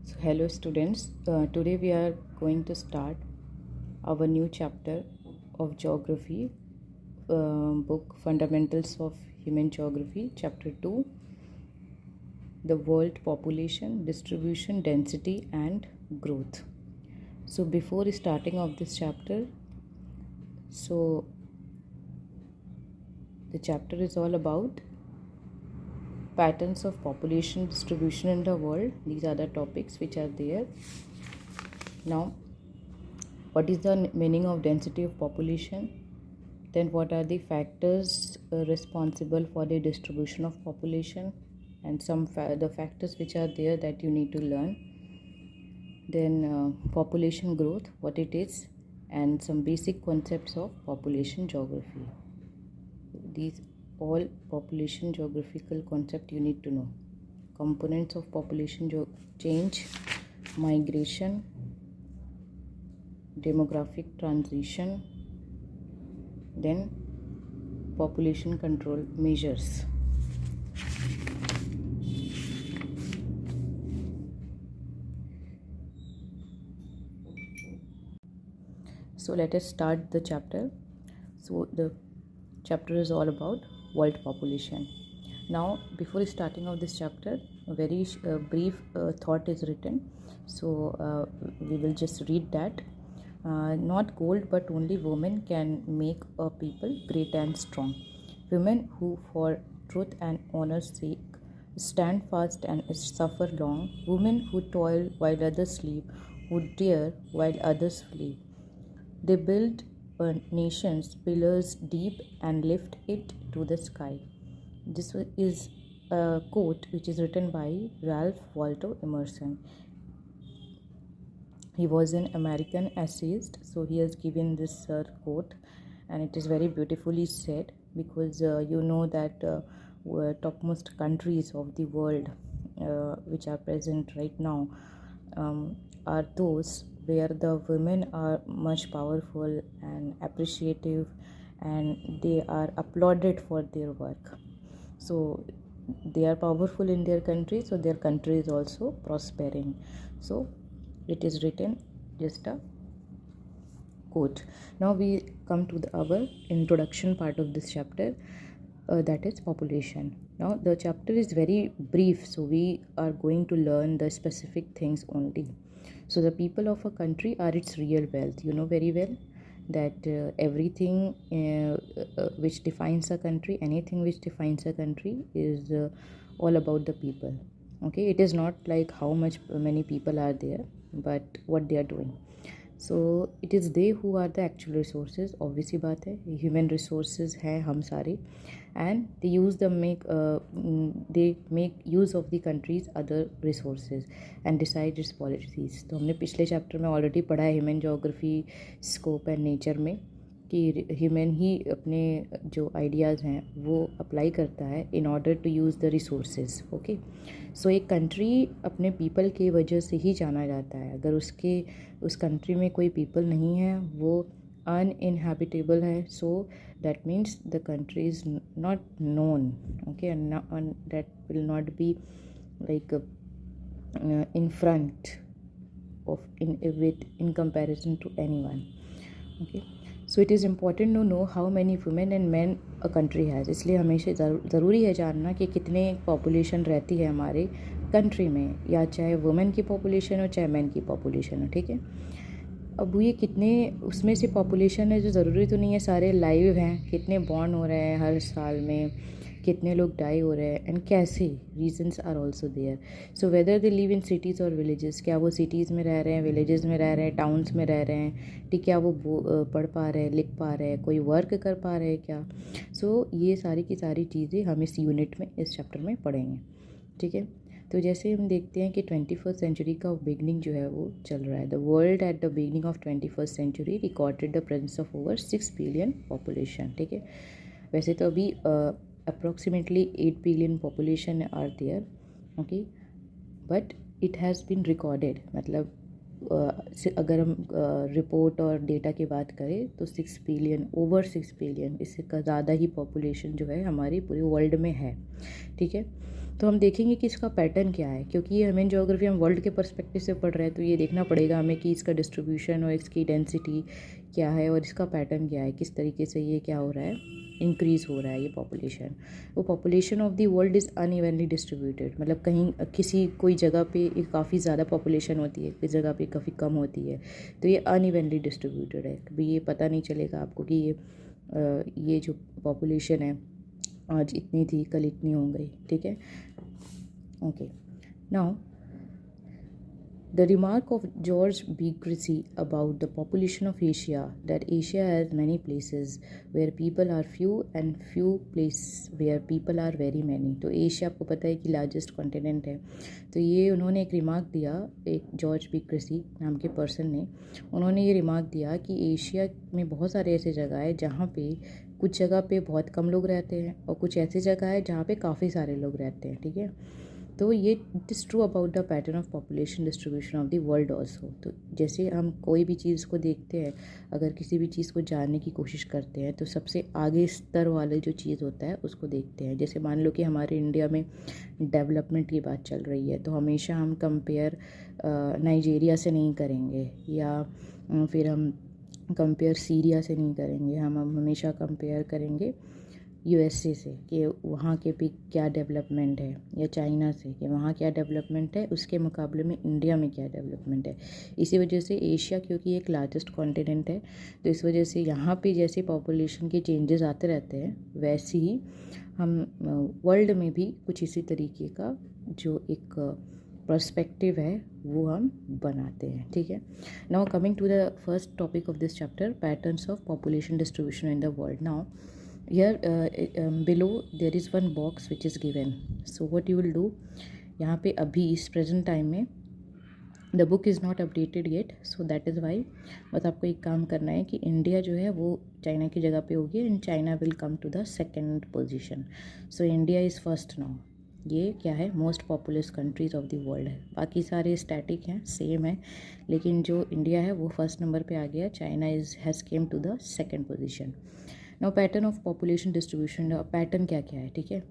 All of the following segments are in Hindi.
So, hello students. Today we are going to start our new chapter of geography book Fundamentals of Human Geography, chapter 2, the world population, distribution, density and growth. So before starting of this chapter, so the chapter is all about patterns of population distribution in the world. These are the topics which are there. Now, what is the meaning of density of population? Then what are the factors responsible for the distribution of population, and some the factors which are there that you need to learn. Then population growth, what it is, and some basic concepts of population geography. These all population geographical concept you need to know. Components of population change, migration, demographic transition, then population control measures. So let us start the chapter. So the chapter is all about world population. Now before starting of this chapter, a very brief thought is written. So we will just read that. Not gold but only women can make a people great and strong. Women who for truth and honor's sake stand fast and suffer long. Women who toil while others sleep, who dare while others flee. They build a nation's pillars deep and lift it to the sky. This is a quote which is written by Ralph Waldo Emerson. He was an American essayist, so he has given this quote, and it is very beautifully said, because you know that topmost countries of the world which are present right now are those where the women are much powerful and appreciative, and they are applauded for their work. So they are powerful in their country, so their country is also prospering. So it is written, just a quote. Now we come to our introduction part of this chapter, that is population. Now the chapter is very brief, so we are going to learn the specific things only. So the people of a country are its real wealth. You know very well that everything which defines a country, anything which defines a country is all about the people. Okay, it is not like how many people are there, but what they are doing. So it is they who are the actual resources. Obviously बात है, human resources हैं हम सारे, and they make use of the country's other resources and decide its policies. तो हमने पिछले चैप्टर में ऑलरेडी पढ़ा है human geography, scope and nature में, कि ह्यूमन ही अपने जो आइडियाज़ हैं वो अप्लाई करता है in order to use the resources. Okay, so एक कंट्री अपने पीपल की वजह से ही जाना जाता है. अगर उस कंट्री में कोई पीपल नहीं है, वो uninhabitable है, so that means the country is not known. Okay, and that will not be like in front of in comparison to anyone. Okay, so it is important to know how many women and men a country has. इसलिए हमेशा ज़रूरी है जानना कि कितने पॉपुलेशन रहती है हमारे कंट्री में, या चाहे वुमेन की पॉपुलेशन हो चाहे मैन की पॉपुलेशन हो. ठीक है, अब ये कितने उसमें से पॉपुलेशन है, जो ज़रूरी तो नहीं है सारे लाइव हैं, कितने बॉर्न हो रहे हैं हर साल में, कितने लोग डाई हो रहे हैं, एंड कैसे reasons are also there. So whether they live in cities और विलेजेस, क्या वो सिटीज़ में रह रहे हैं, विलेजेस में रह रहे हैं, टाउन्स में रह रहे हैं, ठीक, क्या वो पढ़ पा रहे हैं, लिख पा रहे हैं, कोई वर्क कर पा रहे हैं क्या. सो ये सारी की सारी चीज़ें हम इस यूनिट में, इस चैप्टर में पढ़ेंगे. ठीक है, तो जैसे हम देखते हैं कि 21st सेंचुरी का बिगनिंग जो है वो चल रहा है. The world at the beginning of 21st century recorded the presence of over 6 billion population. ठीक है, वैसे तो अभी approximately 8 billion population are there. Okay, but it has been recorded, मतलब अगर हम रिपोर्ट और डेटा की बात करें तो 6 बिलियन, ओवर 6 बिलियन, इससे का ज़्यादा ही पॉपुलेशन जो है हमारी पूरे वर्ल्ड में है. ठीक है, तो हम देखेंगे कि इसका पैटर्न क्या है, क्योंकि ये ह्यूमन ज्योग्राफी हम वर्ल्ड के पर्सपेक्टिव से पढ़ रहे हैं, तो ये देखना पड़ेगा हमें कि इसका डिस्ट्रीब्यूशन और इसकी डेंसिटी क्या है और इसका पैटर्न क्या है, किस तरीके से ये क्या हो रहा है, इंक्रीज़ हो रहा है ये पॉपुलेशन। वो population of the world is unevenly distributed, मतलब कहीं किसी कोई जगह पे काफ़ी ज़्यादा पॉपुलेशन होती है, किसी जगह पे काफ़ी कम होती है, तो ये अनइवनली डिस्ट्रीब्यूटेड है। कभी ये पता नहीं चलेगा आपको कि ये जो पॉपुलेशन है आज इतनी थी, कल इतनी हो गई, ठीक है। Okay, now the remark of George B. Crissy about the population of Asia, that Asia has many places where people are few and few places where people are very many। तो एशिया आपको पता है कि लार्जेस्ट कॉन्टिनेंट है, तो ये उन्होंने एक रिमार्क दिया, एक जॉर्ज बी क्रिसी नाम के पर्सन ने, उन्होंने ये रिमार्क दिया कि एशिया में बहुत सारे ऐसे जगह है जहाँ पे कुछ जगह पे बहुत कम लोग रहते हैं और कुछ ऐसी जगह है जहाँ पे काफ़ी सारे लोग रहते हैं, ठीक है। तो ये it is true about the pattern of population distribution of the world also. तो जैसे हम कोई भी चीज़ को देखते हैं, अगर किसी भी चीज़ को जानने की कोशिश करते हैं तो सबसे आगे स्तर वाले जो चीज़ होता है उसको देखते हैं। जैसे मान लो कि हमारे इंडिया में डेवलपमेंट की बात चल रही है, तो हमेशा हम कंपेयर नाइजीरिया से नहीं करेंगे, या फिर हम कंपेयर सीरिया से नहीं करेंगे, हम हमेशा कंपेयर करेंगे यूएसए से कि वहाँ के भी क्या डेवलपमेंट है, या चाइना से कि वहाँ क्या डेवलपमेंट है, उसके मुकाबले में इंडिया में क्या डेवलपमेंट है। इसी वजह से एशिया क्योंकि एक लार्जेस्ट कॉन्टिनेंट है, तो इस वजह से यहाँ पे जैसे पॉपुलेशन के चेंजेस आते रहते हैं, वैसे ही हम वर्ल्ड में भी कुछ इसी तरीके का जो एक पर्सपेक्टिव है वो हम बनाते हैं, ठीक है। Now coming to the first topic of this chapter, patterns of population distribution in the world. Now here below there is one box which is given, so what you will do, यहाँ पे अभी इस प्रेजेंट टाइम में the book is not updated yet, so that is why बस आपको एक काम करना है कि इंडिया जो है वो चाइना की जगह पे होगी and China will come to the second position. So India is first now. ये क्या है, most populous countries of the world है, बाकी सारे स्टैटिक हैं, सेम है, लेकिन जो इंडिया है वो फर्स्ट नंबर पे आ गया, China has came to the second position. Now pattern of population distribution, pattern क्या क्या है, ठीक है।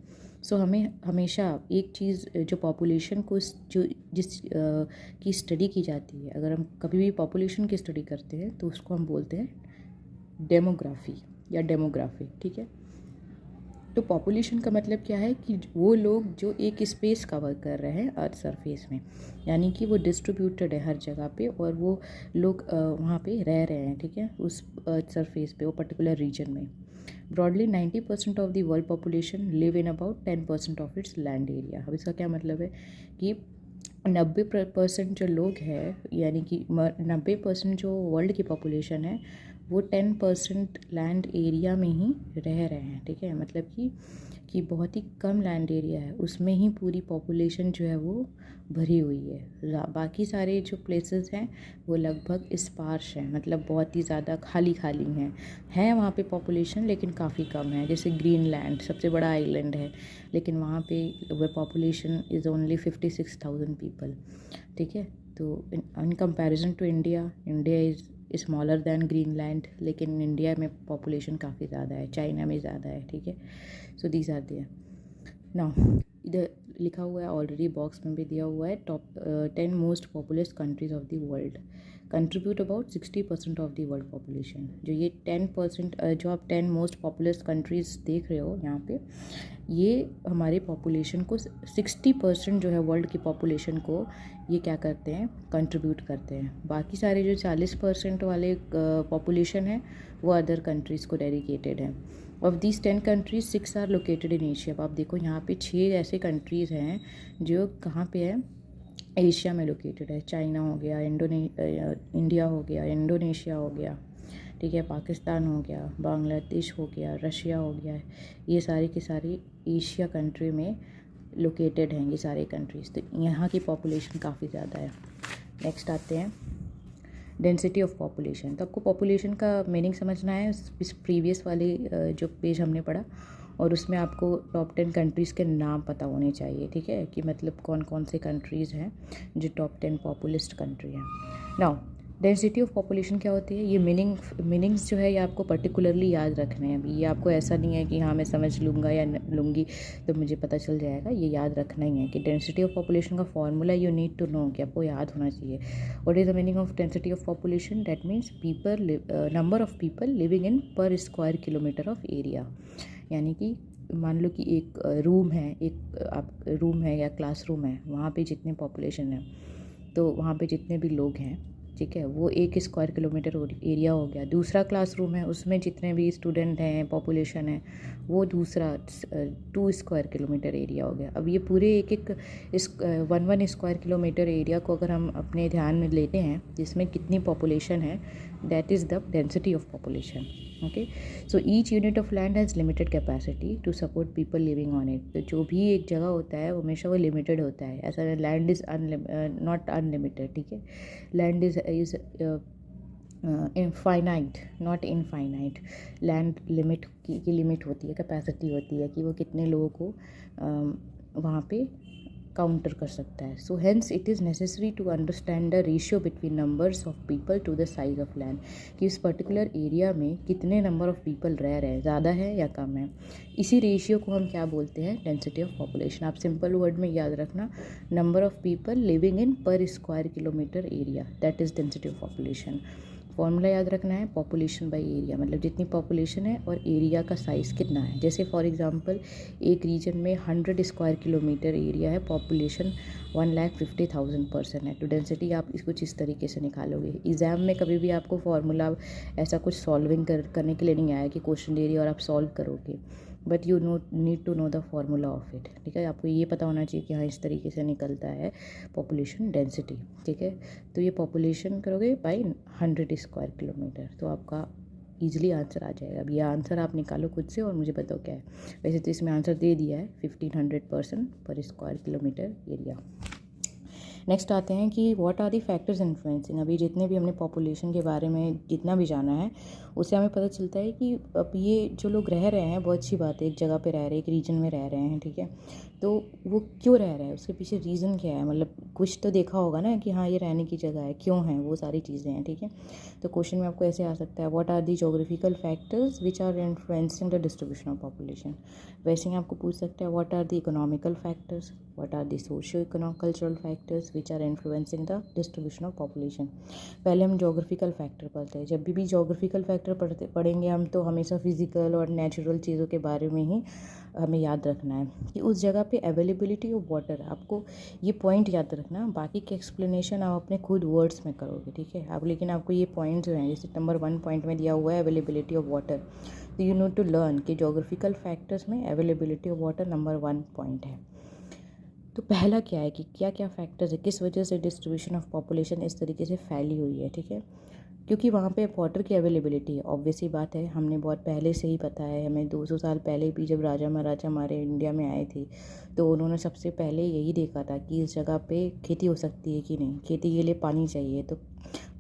सो हमें हमेशा एक चीज़ जो पॉपुलेशन को जिस की स्टडी की जाती है, अगर हम कभी भी पॉपुलेशन की स्टडी करते हैं तो उसको हम बोलते हैं डेमोग्राफी या डेमोग्राफी, ठीक है। तो पॉपुलेशन का मतलब क्या है कि वो लोग जो एक स्पेस कवर कर रहे हैं अर्थ सरफेस में, यानी कि वो डिस्ट्रीब्यूटेड है हर जगह पे और वो लोग वहाँ पे रह रहे हैं, ठीक है, उस अर्थ सरफेस पे, वो पर्टिकुलर रीजन में। Broadly 90% of the world population live in about 10% of its land area. अब इसका क्या मतलब है कि 90% जो लोग हैं, यानी कि 90% जो वर्ल्ड की पॉपुलेशन है वो 10% लैंड एरिया में ही रह रहे हैं, ठीक है। मतलब कि बहुत ही कम लैंड एरिया है, उसमें ही पूरी पॉपुलेशन जो है वो भरी हुई है। बाकी सारे जो प्लेसेस हैं वो लगभग स्पार्श हैं, मतलब बहुत ही ज़्यादा खाली खाली हैं वहाँ पे पॉपुलेशन, लेकिन काफ़ी कम है। जैसे ग्रीनलैंड सबसे बड़ा आइलैंड है, लेकिन वहाँ पे वो पॉपुलेशन इज़ ओनली 56,000 पीपल, ठीक है। तो in comparison to India is smaller than Greenland, लेकिन इंडिया में पॉपुलेशन काफ़ी ज़्यादा है, चाइना में ज़्यादा है, ठीक है। So these are there. Now इधर लिखा हुआ है, ऑलरेडी बॉक्स में भी दिया हुआ है, top 10 most populous countries of the world contribute about 60% of the world population. जो ये 10% जो आप 10 मोस्ट पॉपुलस कंट्रीज़ देख रहे हो यहाँ पे, ये हमारे पॉपुलेशन को 60% जो है वर्ल्ड की पॉपुलेशन को ये क्या करते हैं, कंट्रीब्यूट करते हैं। बाकी सारे जो 40% वाले पॉपुलेशन है वो अदर कंट्रीज़ को डेडिकेटेड है। Of these 10 countries 6 are located in Asia. अब आप देखो यहाँ पे 6 ऐसे कंट्रीज़ हैं जो कहाँ पे है, एशिया में लोकेटेड है। चाइना हो गया, इंडिया हो गया, इंडोनेशिया हो गया, ठीक है, पाकिस्तान हो गया, बांग्लादेश हो गया, रशिया हो गया, ये सारे के सारे एशिया कंट्री में लोकेटेड हैं ये सारे कंट्रीज़। तो यहाँ की पॉपुलेशन काफ़ी ज़्यादा है। नेक्स्ट आते हैं डेंसिटी ऑफ पॉपुलेशन। तो आपको पॉपुलेशन का मीनिंग समझना है, इस प्रीवियस वाले जो पेज हमने पढ़ा और उसमें आपको टॉप 10 कंट्रीज़ के नाम पता होने चाहिए, ठीक है, कि मतलब कौन कौन से कंट्रीज़ हैं जो टॉप 10 पॉपुलेस्ट कंट्री हैं। नाउ डेंसिटी ऑफ पॉपुलेशन क्या होती है, ये मीनिंग्स जो है ये आपको पर्टिकुलरली याद रखने हैं। अभी ये आपको ऐसा नहीं है कि हाँ मैं समझ लूँगा या लूँगी तो मुझे पता चल जाएगा, ये याद रखना ही है कि डेंसिटी ऑफ पॉपुलेशन का formula you need to know, कि आपको याद होना चाहिए। What is the meaning of density of population? That means number of people living in per square kilometre of area. यानी कि मान लो कि एक रूम है, रूम है या क्लासरूम है, वहाँ पे जितने पॉपुलेशन है तो वहाँ पे जितने भी लोग हैं, ठीक है, वो 1 स्क्वायर किलोमीटर एरिया हो गया। दूसरा क्लासरूम है, उसमें जितने भी स्टूडेंट हैं, पॉपुलेशन है, वो दूसरा 2 स्क्वायर किलोमीटर एरिया हो गया। अब ये पूरे एक 1 स्क्वायर किलोमीटर एरिया को अगर हम अपने ध्यान में लेते हैं जिसमें कितनी पॉपुलेशन है, that is the density of population. Okay, so each unit of land has limited capacity to support people living on it. तो जो भी एक जगह होता है वो हमेशा वो लिमिटेड होता है, ऐसा लैंड इज़ नॉट अनलिमिटेड, ठीक है। Land is infinite not infinite. Land limit की लिमिट होती है, कैपेसिटी होती है कि वो कितने लोगों को वहाँ पे काउंटर कर सकता है। So hence it is necessary to understand the ratio between numbers of people to the size of land, कि उस पर्टिकुलर एरिया में कितने नंबर ऑफ पीपल रह रहे हैं, ज़्यादा है या कम है। इसी रेशियो को हम क्या बोलते हैं? Density of population. आप सिंपल वर्ड में याद रखना, number of people living in per square kilometer area, that is density of population. Formula याद रखना है, पॉपुलेशन बाय एरिया, मतलब जितनी पॉपुलेशन है और एरिया का साइज़ कितना है। जैसे फॉर एग्जांपल एक रीजन में 100 स्क्वायर किलोमीटर एरिया है, पॉपुलेशन 1,50,000 पर्सन है, तो डेंसिटी आप इसको इस तरीके से निकालोगे। एग्ज़ाम में कभी भी आपको फार्मूला ऐसा कुछ सॉल्विंग करने के लिए नहीं आया कि क्वेश्चन दे रही है और आप सॉल्व करोगे, but you need to know the formula of it, ठीक है। आपको ये पता होना चाहिए कि हाँ इस तरीके से निकलता है पॉपुलेशन डेंसिटी, ठीक है। तो ये पॉपुलेशन करोगे बाई 100 स्क्वायर किलोमीटर, तो आपका ईजिली आंसर आ जाएगा। अब ये आंसर आप निकालो खुद से और मुझे बताओ क्या है। वैसे तो इसमें आंसर दे दिया है 1500 पर्सन पर स्क्वायर किलोमीटर एरिया। नेक्स्ट आते हैं कि what are the factors influencing. अभी जितने भी हमने पॉपुलेशन के बारे में जितना भी जाना है उससे हमें पता चलता है कि अब ये जो लोग रह रहे हैं, बहुत अच्छी बात है, एक जगह पे रह रहे हैं, एक रीजन में रह रहे हैं, ठीक है। तो वो क्यों रह रहे हैं, उसके पीछे रीज़न क्या है, मतलब कुछ तो देखा होगा ना कि हाँ ये रहने की जगह है, क्यों है, वो सारी चीज़ें हैं, ठीक है। तो क्वेश्चन में आपको ऐसे आ सकता है, what are the geographical factors which are influencing the distribution of population. वैसे ही आपको पूछ सकता है, what are the economical factors, what are the socio cultural factors which are influencing the distribution of population. पहले हम जोग्राफिकल फैक्टर पढ़ते हैं। जब भी जोग्राफिकल फैक्टर पढ़ेंगे हम तो हमेशा फिजिकल और नेचुरल चीज़ों के बारे में ही हमें याद रखना है कि उस जगह पे अवेलेबिलिटी ऑफ वाटर, आपको ये पॉइंट याद रखना, बाकी के एक्सप्लेनेशन आप अपने खुद वर्ड्स में करोगे, ठीक है। अब लेकिन आपको ये पॉइंट जो हैं, जैसे नंबर 1 पॉइंट में दिया हुआ है अवेलेबिलिटी ऑफ वाटर, तो यू नीड टू लर्न कि जोग्राफिकल फैक्टर्स में availability of water number 1 point है। तो पहला क्या है कि क्या क्या फैक्टर्स है, किस वजह से डिस्ट्रीब्यूशन ऑफ पॉपुलेशन इस तरीके से फैली हुई है, ठीक है। क्योंकि वहाँ पे वाटर की अवेलेबिलिटी है, ऑब्वियस ही बात है, हमने बहुत पहले से ही पता है, हमें 200 साल पहले भी जब राजा महाराजा हमारे इंडिया में आए थे तो उन्होंने सबसे पहले यही देखा था कि इस जगह पे खेती हो सकती है कि नहीं, खेती के लिए पानी चाहिए, तो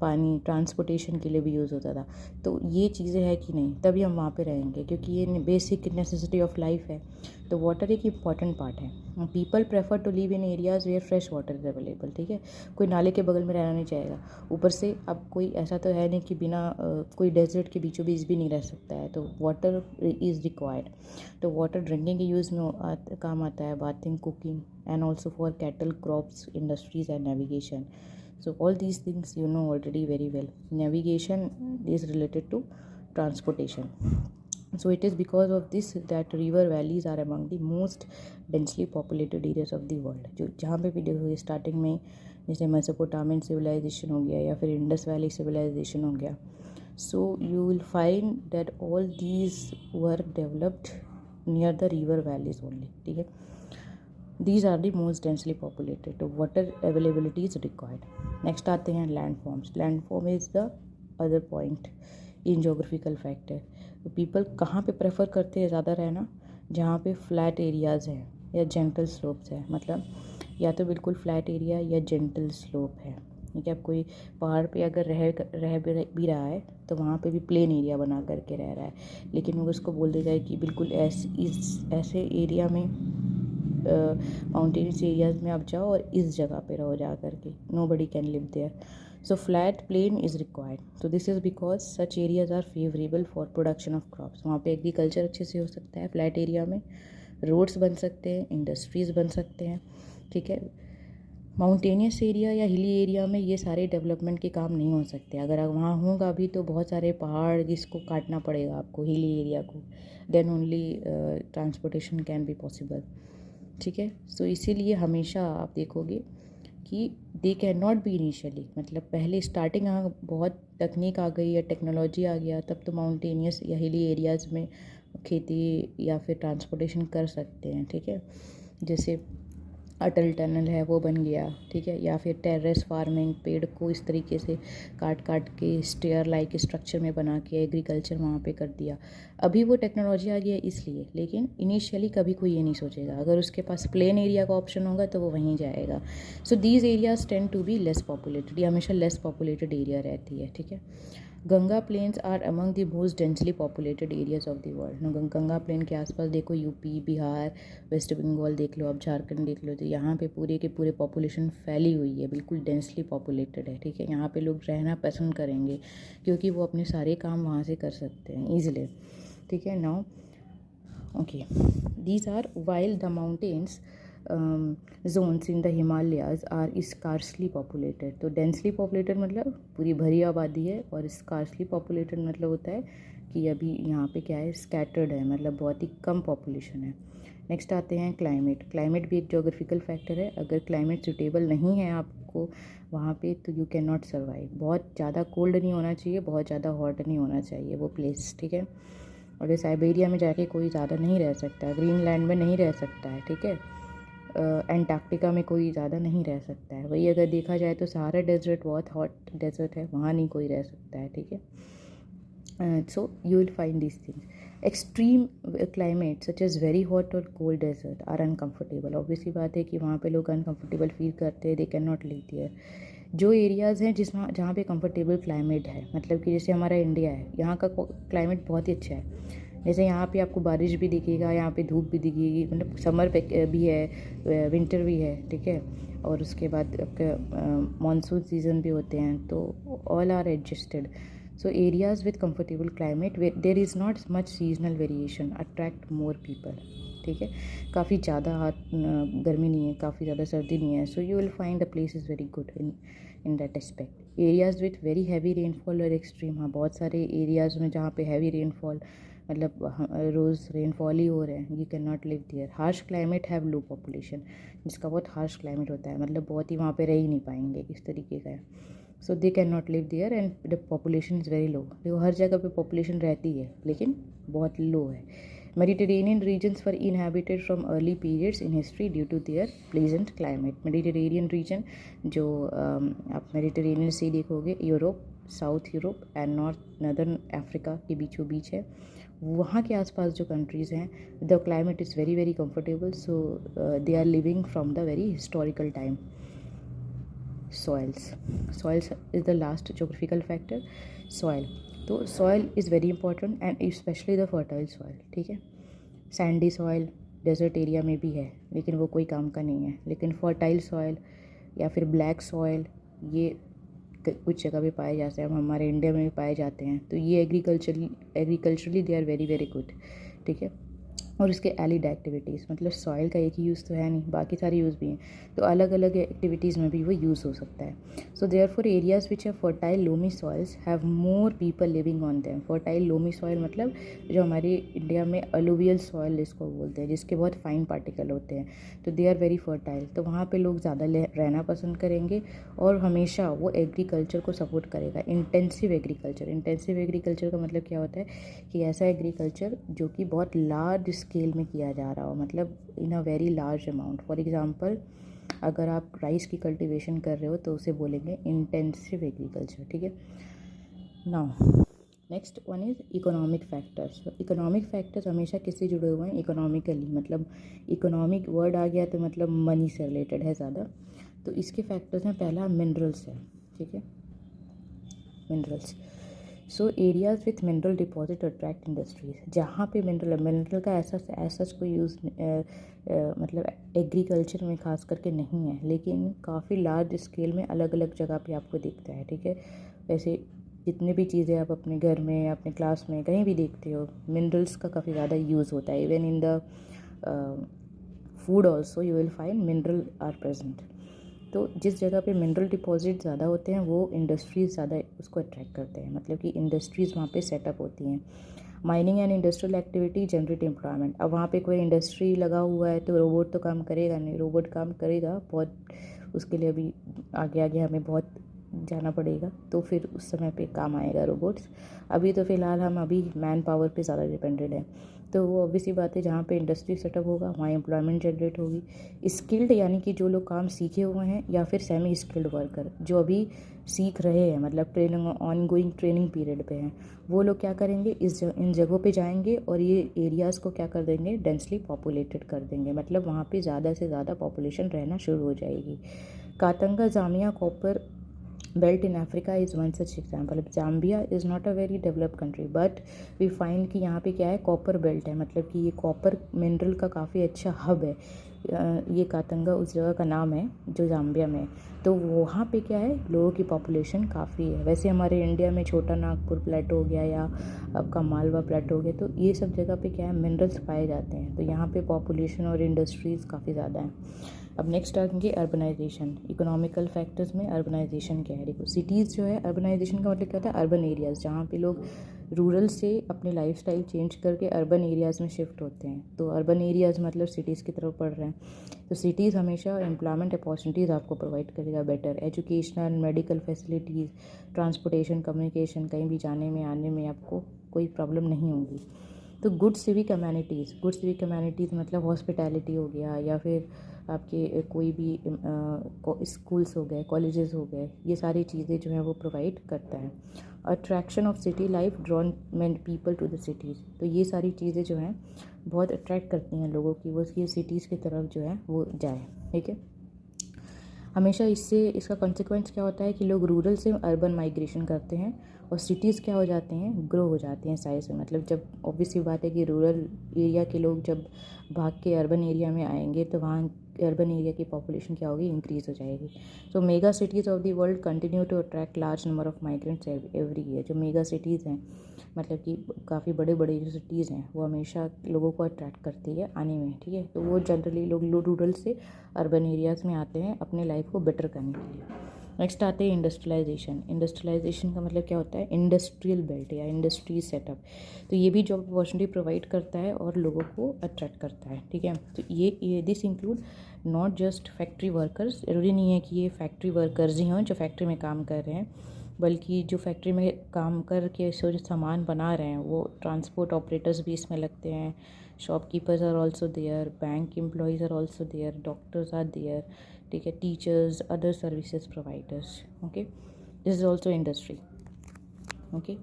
पानी ट्रांसपोर्टेशन के लिए भी यूज़ होता था, तो ये चीज़ें हैं कि नहीं, तभी हम वहाँ पे रहेंगे, क्योंकि ये बेसिक नेसेसिटी ऑफ लाइफ है। तो वाटर एक इम्पॉर्टेंट पार्ट है। People prefer to live in areas where fresh water is available, ठीक है। कोई नाले के बगल में रहना नहीं चाहेगा। ऊपर से अब कोई ऐसा तो है नहीं कि बिना कोई डेजर्ट के बीचों बीच भी नहीं रह सकता है, तो वाटर इज़ रिक्वायर्ड। तो वाटर ड्रिंकिंग के यूज़ में काम आता है, bathing, cooking and also for cattle, crops, industries and navigation. So all these things you know already very well. Navigation is related to transportation. So it is because of this that river valleys are among the most densely populated areas of the world. जो जहाँ पे भी देखोगे स्टार्टिंग में, जैसे मेसोपोटामियन सिविलाइजेशन हो गया या फिर इंडस वैली सिविलाइजेशन हो गया, so you will find that all these were developed near the river valleys only, ठीक है। These are the most densely populated, तो water availability is required. Next आते हैं landforms. Landform is the other point in geographical factor. तो people कहाँ पे प्रेफर करते हैं ज़्यादा रहना, जहाँ पे फ्लैट एरियाज़ हैं या जेंटल स्लोप्स है, मतलब या तो बिल्कुल फ्लैट एरिया या जेंटल स्लोप है, ठीक है। अब कोई पहाड़ पे अगर रह भी रहा है तो वहाँ पे भी प्लेन एरिया बना करके रह रहा है, लेकिन वो उसको बोल दिया जाए कि बिल्कुल ऐसे एरिया में माउंटेनस एरियाज़ में आप जाओ और इस जगह पे रहो जा करके, nobody can live there. So flat plain is required. So this is because such areas are favorable for production of crops. वहाँ पे एग्रीकल्चर अच्छे से हो सकता है फ्लैट एरिया में, रोड्स बन सकते हैं, इंडस्ट्रीज़ बन सकते हैं, ठीक है. माउंटेनियस एरिया या हिली एरिया में ये सारे डेवलपमेंट के काम नहीं हो सकते. अगर वहाँ होगा भी तो बहुत सारे पहाड़ जिसको काटना पड़ेगा आपको, हिली एरिया को, then only transportation can be possible, ठीक है. सो इसीलिए हमेशा आप देखोगे कि they can not be initially, मतलब पहले स्टार्टिंग बहुत तकनीक आ गई या टेक्नोलॉजी आ गया तब तो माउंटेनियस या हिली एरियाज़ में खेती या फिर ट्रांसपोर्टेशन कर सकते हैं, ठीक है. जैसे अटल टनल है वो बन गया, ठीक है, या फिर टेरेस फार्मिंग, पेड़ को इस तरीके से काट काट के स्टेयर लाइक स्ट्रक्चर में बना के एग्रीकल्चर वहाँ पे कर दिया. अभी वो टेक्नोलॉजी आ गया इसलिए, लेकिन इनिशियली कभी कोई ये नहीं सोचेगा. अगर उसके पास प्लेन एरिया का ऑप्शन होगा तो वो वहीं जाएगा. So these areas tend to be less populated, ये हमेशा लेस पॉपुलेटेड एरिया रहती है, ठीक है. Ganga plains are among the most densely populated areas of the world. Ganga plain के आसपास देखो, यूपी, बिहार, वेस्ट बंगाल देख लो, अब झारखंड देख लो, तो यहाँ पे पूरे के पूरे पॉपुलेशन फैली हुई है, बिल्कुल डेंसली पॉपुलेटेड है, ठीक है. यहाँ पे लोग रहना पसंद करेंगे क्योंकि वो अपने सारे काम वहाँ से कर सकते हैं ईजिली, ठीक है. Now okay, these are while the mountains zones in the Himalayas are scarcely populated. तो डेंसली पॉपुलेटेड मतलब पूरी भरी आबादी है, और स्कार्सली पॉपुलेटेड मतलब होता है कि अभी यहाँ पे क्या है, स्कैटर्ड है, मतलब बहुत ही कम पॉपुलेशन है. नेक्स्ट आते हैं क्लाइमेट. क्लाइमेट भी एक जोग्राफिकल फैक्टर है. अगर क्लाइमेट सूटेबल नहीं है आपको वहाँ पे तो यू कैन नॉट सर्वाइव. बहुत ज़्यादा कोल्ड नहीं होना चाहिए, बहुत ज़्यादा हॉट नहीं होना चाहिए वो प्लेस, ठीक है. अगर साइबेरिया में जाके कोई ज़्यादा नहीं रह सकता, ग्रीनलैंड में नहीं रह सकता है, ठीक है. एंटार्क्टिका में कोई ज़्यादा नहीं रह सकता है. वही अगर देखा जाए तो सहारा डेजर्ट बहुत हॉट डेजर्ट है, वहाँ नहीं कोई रह सकता है, ठीक है. So you will find this things. Extreme climate such as very hot और cold desert are uncomfortable. Obviously बात है कि वहाँ पे लोग अनकम्फर्टेबल फील करते हैं, they can not live there. जो एरियाज़ हैं जहाँ पे कंफर्टेबल क्लाइमेट है, मतलब कि जैसे हमारा इंडिया है, यहाँ का क्लाइमेट बहुत ही अच्छा है. जैसे यहाँ पे आपको बारिश भी दिखेगा, यहाँ पे धूप भी दिखेगी, मतलब समर भी है, विंटर भी है, ठीक है. और उसके बाद आपका मानसून सीज़न भी होते हैं, तो all are adjusted. So areas with comfortable climate there is not much seasonal variation attract more people, ठीक है. काफ़ी ज़्यादा गर्मी नहीं है, काफ़ी ज़्यादा सर्दी नहीं है. So you will find the place is very good in that aspect. Areas with very heavy rainfall और एक्सट्रीम, हाँ बहुत सारे एरियाज़ में जहाँ पे हैवी रेनफॉल, मतलब रोज़ रेनफॉल ही हो रहे हैं, you can not live there. Harsh climate have low population, जिसका बहुत हार्श क्लाइमेट होता है, मतलब बहुत ही वहाँ पे रह ही नहीं पाएंगे, इस तरीके का है. So they can not live there and the population is very low. देखो हर जगह पे पॉपुलेशन रहती है लेकिन बहुत लो है. Mediterranean regions were inhabited from early periods in history due to their pleasant climate. Mediterranean region जो आप मेडिटेरेनियन सी देखोगे, Europe, south Europe and northern Africa के बीचों बीच है. वहाँ के आसपास जो कंट्रीज़ हैं, the climate is very very comfortable. So they are living from the very historical time. Soils is the last geographical factor. Soil, तो soil is very important and specially the fertile soil, ठीक है. सैंडी सॉइल डेजर्ट एरिया में भी है लेकिन वो कोई काम का नहीं है, लेकिन फर्टाइल सॉइल या फिर ब्लैक सॉइल ये कुछ जगह पे पाए जाते हैं, हमारे इंडिया में भी पाए जाते हैं. तो ये agriculturally they are very very good, ठीक है. और उसके एलिड एक्टिविटीज़, मतलब सॉइल का एक ही यूज़ तो है नहीं, बाकी सारे यूज़ भी हैं, तो अलग अलग एक्टिविटीज़ में भी वो यूज़ हो सकता है. सो देयरफॉर एरियाज़ विच है fertile loamy soils have more people living on them. Fertile loamy soil मतलब जो हमारे इंडिया में अलुवियल सॉइल जिसको बोलते हैं, जिसके बहुत फाइन पार्टिकल होते हैं, तो दे आर वेरी फर्टाइल. तो वहाँ पर लोग ज़्यादा रहना पसंद करेंगे और हमेशा वो एग्रीकल्चर को सपोर्ट करेगा. इंटेंसिव एग्रीकल्चर का मतलब क्या होता है कि ऐसा एग्रीकल्चर जो कि बहुत लार्ज स्केल में किया जा रहा हो, मतलब in a very large amount. For example अगर आप राइस की कल्टीवेशन कर रहे हो तो उसे बोलेंगे इंटेंसिव एग्रीकल्चर, ठीक है. Now next one is economic factors. Economic factors हमेशा किससे जुड़े हुए हैं, इकोनॉमिकली, मतलब इकोनॉमिक वर्ड आ गया तो मतलब मनी से रिलेटेड है ज़्यादा. तो इसके फैक्टर्स में पहला मिनरल्स है, ठीक है. Minerals so areas with mineral deposit attract industries, जहाँ पे मिनरल का ऐसा कोई यूज़ मतलब एग्रीकल्चर में खास करके नहीं है, लेकिन काफ़ी लार्ज स्केल में अलग अलग जगह पे आपको दिखता है, ठीक है। वैसे जितने भी चीज़ें आप अपने घर में, अपने क्लास में, कहीं भी देखते हो, मिनरल्स का काफ़ी ज़्यादा यूज़ होता है। Even in the food also you will find mineral are present. तो जिस जगह पे मिनरल डिपॉजिट ज़्यादा होते हैं वो इंडस्ट्रीज़ ज़्यादा उसको अट्रैक्ट करते हैं, मतलब कि इंडस्ट्रीज़ वहाँ पे सेटअप होती हैं। Mining and industrial activity generate employment. अब वहाँ पे कोई इंडस्ट्री लगा हुआ है तो रोबोट तो काम करेगा नहीं, रोबोट काम करेगा बहुत, उसके लिए अभी आगे आगे हमें बहुत जाना पड़ेगा, तो फिर उस समय पे काम आएगा रोबोट्स। अभी तो फ़िलहाल हम अभी मैन पावर पे ज़्यादा डिपेंडेड हैं, तो वो ऑब्वियसली बात है, जहाँ पे इंडस्ट्री सेटअप होगा वहाँ एम्प्लॉयमेंट जनरेट होगी। स्किल्ड यानी कि जो लोग काम सीखे हुए हैं, या फिर सेमी स्किल्ड वर्कर जो अभी सीख रहे हैं, मतलब training on going training period पे हैं, वो लोग क्या करेंगे, इन जगहों पे जाएंगे और ये एरियाज़ को क्या कर देंगे, डेंसली पॉपुलेटेड कर देंगे, मतलब वहाँ पे ज़्यादा से ज़्यादा पॉपुलेशन रहना शुरू हो जाएगी। Katanga Zambia copper belt in Africa is one such example. Zambia is not a very developed country, but we find कि यहाँ पे क्या है, कॉपर बेल्ट है, मतलब कि ये कॉपर मिनरल का काफ़ी अच्छा हब है। ये कातंगा उस जगह का नाम है जो जाम्बिया में है। तो वहाँ पे क्या है, लोगों की पॉपुलेशन काफ़ी है। वैसे हमारे इंडिया में छोटा नागपुर प्लेटो हो गया या आपका मालवा प्लेटो हो गया, तो ये सब जगह पे क्या है, मिनरल्स पाए जाते हैं, तो यहाँ पे पॉपुलेशन और इंडस्ट्रीज़ काफ़ी ज़्यादा हैं। अब नेक्स्ट आएंगे अर्बनाइजेशन। इकोनॉमिकल फैक्टर्स में अर्बनाइजेशन क्या है, देखो सिटीज़ जो है, अर्बनाइजेशन का मतलब क्या होता है, अर्बन एरियाज़, जहाँ पे लोग रूरल से अपने लाइफस्टाइल चेंज करके अर्बन एरियाज़ में शिफ्ट होते हैं। तो अर्बन एरियाज़ मतलब सिटीज़ की तरफ बढ़ रहे हैं, तो सिटीज़ हमेशा एम्प्लॉयमेंट अपॉर्चुनिटीज़ आपको प्रोवाइड करेगा, better educational, medical facilities, transportation, communication, कहीं भी जाने में आने में आपको कोई प्रॉब्लम नहीं होगी। तो गुड सिविक कम्युनिटीज़ मतलब हॉस्पिटैलिटी हो गया, या फिर आपके कोई भी स्कूल्स हो गए, कॉलेजेस हो गए, ये सारी चीज़ें जो है वो प्रोवाइड करता है। Attraction of city life drawn many people to the cities, तो ये सारी चीज़ें जो हैं बहुत अट्रैक्ट करती हैं लोगों की, वो ये सिटीज़ की तरफ जो है वो जाए, ठीक है। हमेशा इसका कॉन्सिक्वेंस क्या होता है कि लोग रूरल से अर्बन माइग्रेशन करते हैं और सिटीज़ क्या हो जाते हैं, ग्रो हो जाती हैं साइज़ में। मतलब जब ऑब्वियसली बात है कि रूरल एरिया के लोग जब भाग के अर्बन एरिया में आएंगे तो वहाँ अर्बन एरिया की पॉपुलेशन क्या होगी, इंक्रीज़ हो जाएगी। So mega cities of the world continue to attract large number of migrants every year. जो मेगा सिटीज़ हैं, मतलब कि काफ़ी बड़े बड़े जो सिटीज़ हैं, वो हमेशा लोगों को अट्रैक्ट करती है आने में, ठीक है। तो वो जनरली लोग रूरल से अर्बन एरियाज़ में आते हैं अपने लाइफ को बेटर करने के लिए। नेक्स्ट आते हैं इंडस्ट्रियलाइजेशन का मतलब क्या होता है, इंडस्ट्रियल बेल्ट या इंडस्ट्री सेटअप। तो ये भी जॉब अपॉर्चुनिटी प्रोवाइड करता है और लोगों को अट्रैक्ट करता है, ठीक है। तो ये this include not just factory workers, ज़रूरी नहीं है कि ये फैक्ट्री वर्कर्स ही हों जो फैक्ट्री में काम कर रहे हैं, बल्कि जो फैक्ट्री में काम करके जो सामान बना रहे हैं वो ट्रांसपोर्ट ऑपरेटर्स भी इसमें लगते हैं, shopkeepers are also there, bank employees are also there, doctors are there, ठीक है, teachers, other services providers, okay, this is also industry, okay.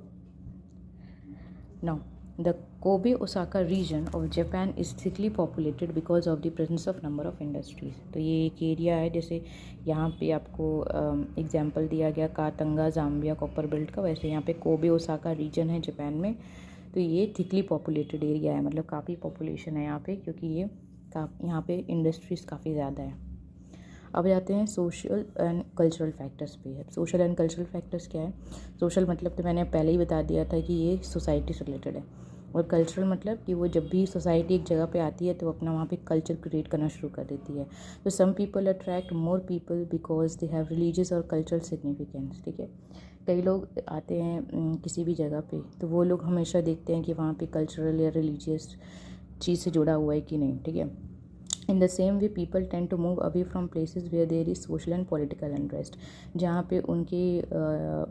Now the Kobe Osaka region of Japan is thickly populated because of the presence of number of industries। तो ये एक एरिया है, जैसे यहाँ पे आपको एग्जांपल दिया गया कातंगा जाम्बिया कॉपर बेल्ट का, वैसे यहाँ पे कोबे ओसाका रीजन है जापान में, तो ये थिकली पॉपुलेटेड एरिया है, मतलब काफ़ी पॉपुलेशन है यहाँ पे, क्योंकि ये यहाँ पे इंडस्ट्रीज़ काफ़ी ज़्यादा है। अब जाते हैं सोशल एंड कल्चरल फैक्टर्स पे। सोशल एंड कल्चरल फैक्टर्स क्या है, सोशल मतलब तो मैंने पहले ही बता दिया था कि ये सोसाइटी से रिलेटेड है, और कल्चरल मतलब कि वो जब भी सोसाइटी एक जगह पे आती है तो अपना वहाँ पे कल्चर क्रिएट करना शुरू कर देती है। तो some people attract more people because they have religious और कल्चरल सिग्निफिकेंस, ठीक है। कई लोग आते हैं किसी भी जगह पे, तो वो लोग हमेशा देखते हैं कि वहाँ पे कल्चरल या रिलीजियस चीज़ से जुड़ा हुआ है कि नहीं, ठीक है। In the same way people tend to move away from places where there is social and political unrest, जहाँ पे उनके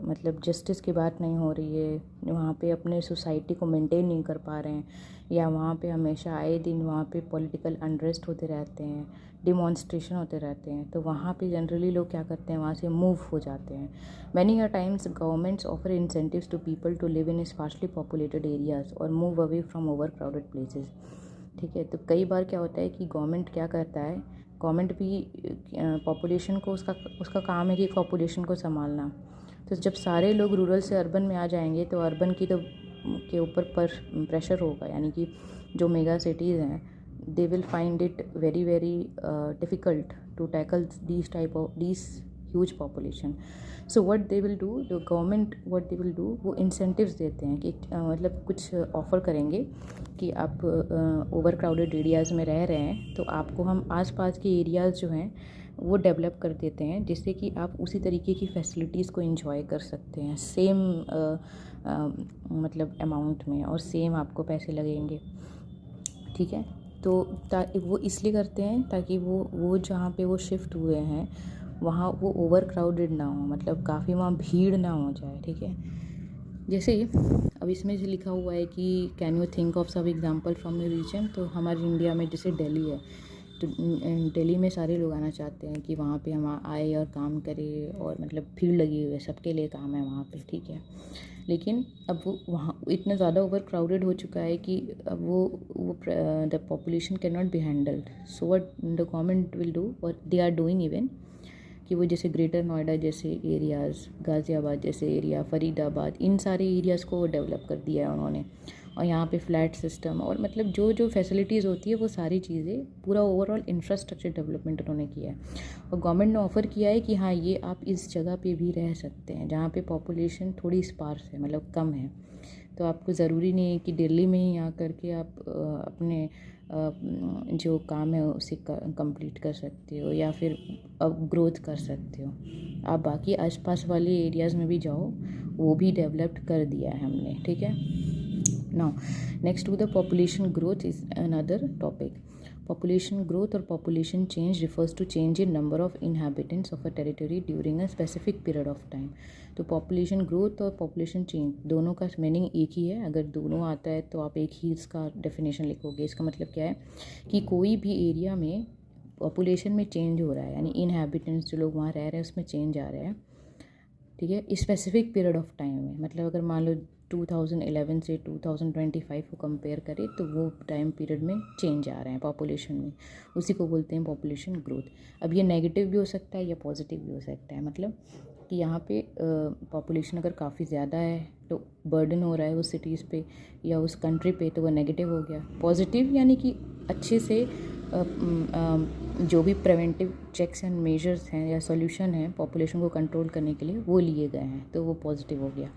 मतलब जस्टिस की बात नहीं हो रही है, वहाँ पे अपने सोसाइटी को मेंटेन नहीं कर पा रहे हैं, या वहाँ पे हमेशा आए दिन वहाँ पे पॉलिटिकल अनरेस्ट होते रहते हैं, डिमॉन्स्ट्रेशन होते रहते हैं, तो वहाँ पे जनरली लोग क्या करते हैं, वहाँ से मूव हो जाते हैं। Many a times governments offer incentives to people to live in sparsely populated areas और move away from overcrowded places, ठीक है। तो कई बार क्या होता है कि गवर्नमेंट क्या करता है, गवर्नमेंट भी पॉपुलेशन को उसका काम है कि पॉपुलेशन को संभालना, तो जब सारे लोग रूरल से अर्बन में आ जाएंगे तो अर्बन की तो के ऊपर प्रेशर होगा, यानी कि जो मेगा सिटीज़ हैं they will find it very very difficult to tackle these huge population. So what they will do, the government what they will do, वो incentives देते हैं कि मतलब कुछ ऑफ़र करेंगे कि आप ओवर क्राउडेड एरियाज़ में रह रहे हैं तो आपको हम आसपास के एरियाज़ जो हैं वो डेवलप कर देते हैं, जिससे कि आप उसी तरीके की फैसिलिटीज़ को एंजॉय कर सकते हैं सेम मतलब अमाउंट में, और सेम आपको पैसे लगेंगे, ठीक है। तो वो इसलिए करते हैं ताकि वो जहाँ पे वो शिफ्ट हुए हैं वहाँ वो ओवर क्राउडेड ना हो, मतलब काफ़ी वहाँ भीड़ ना हो जाए, ठीक है। जैसे अब इसमें जो लिखा हुआ है कि can you think of some example from your region, तो हमारे इंडिया में जैसे दिल्ली है, तो दिल्ली में सारे लोग आना चाहते हैं कि वहाँ पे हम आए और काम करें, और मतलब भीड़ लगी हुई है, सबके लिए काम है वहाँ पे, ठीक है। लेकिन अब वो वहाँ इतना ज़्यादा ओवर क्राउडेड हो चुका है कि अब वो the population can not be handled. So what the government will do, और दे आर डूइंग इवन, कि वो जैसे ग्रेटर नोएडा जैसे एरियाज़, गाज़ियाबाद जैसे एरिया, फरीदाबाद, इन सारे एरियाज़ को डेवलप कर दिया है उन्होंने, और यहाँ पे फ्लैट सिस्टम और मतलब जो जो फैसिलिटीज़ होती है वो सारी चीज़ें, पूरा ओवरऑल इंफ्रास्ट्रक्चर डेवलपमेंट उन्होंने किया है। और गवर्नमेंट ने ऑफ़र किया है कि हाँ ये आप इस जगह पे भी रह सकते हैं जहाँ पे पॉपुलेशन थोड़ी स्पार्स है, मतलब कम है। तो आपको ज़रूरी नहीं है कि दिल्ली में ही आ करके आप अपने जो काम है उसे कंप्लीट कर सकते हो या फिर अब ग्रोथ कर सकते हो। आप बाकी आसपास वाले एरियाज़ में भी जाओ, वो भी डेवलप्ड कर दिया है हमने, ठीक है। Now, next to the population growth is another topic. Population growth or population change refers to change in number of inhabitants of a territory during a specific period of time. तो population growth और population change दोनों का मीनिंग एक ही है। अगर दोनों आता है तो आप एक ही इसका डेफिनेशन लिखोगे। इसका मतलब क्या है कि कोई भी एरिया में पॉपुलेशन में चेंज हो रहा है, यानी इनहैबिटेंट्स जो लोग वहाँ रह रहे हैं उसमें चेंज आ रहा है, ठीक है, स्पेसिफिक पीरियड ऑफ टाइम में। मतलब अगर मान लो 2011 से 2025 को कंपेयर करें तो वो टाइम पीरियड में चेंज आ रहे हैं पॉपुलेशन में, उसी को बोलते हैं पॉपुलेशन ग्रोथ। अब ये नेगेटिव भी हो सकता है या पॉजिटिव भी हो सकता है, मतलब कि यहाँ पे पॉपुलेशन अगर काफ़ी ज़्यादा है तो बर्डन हो रहा है उस सिटीज़ पे या उस कंट्री पे, तो वो नेगेटिव हो गया। पॉजिटिव यानी कि अच्छे से जो भी प्रिवेंटिव चेक्स एंड मेजर्स हैं या सॉल्यूशन हैं पॉपुलेशन को कंट्रोल करने के लिए वो लिए गए हैं, तो वो पॉजिटिव हो गया।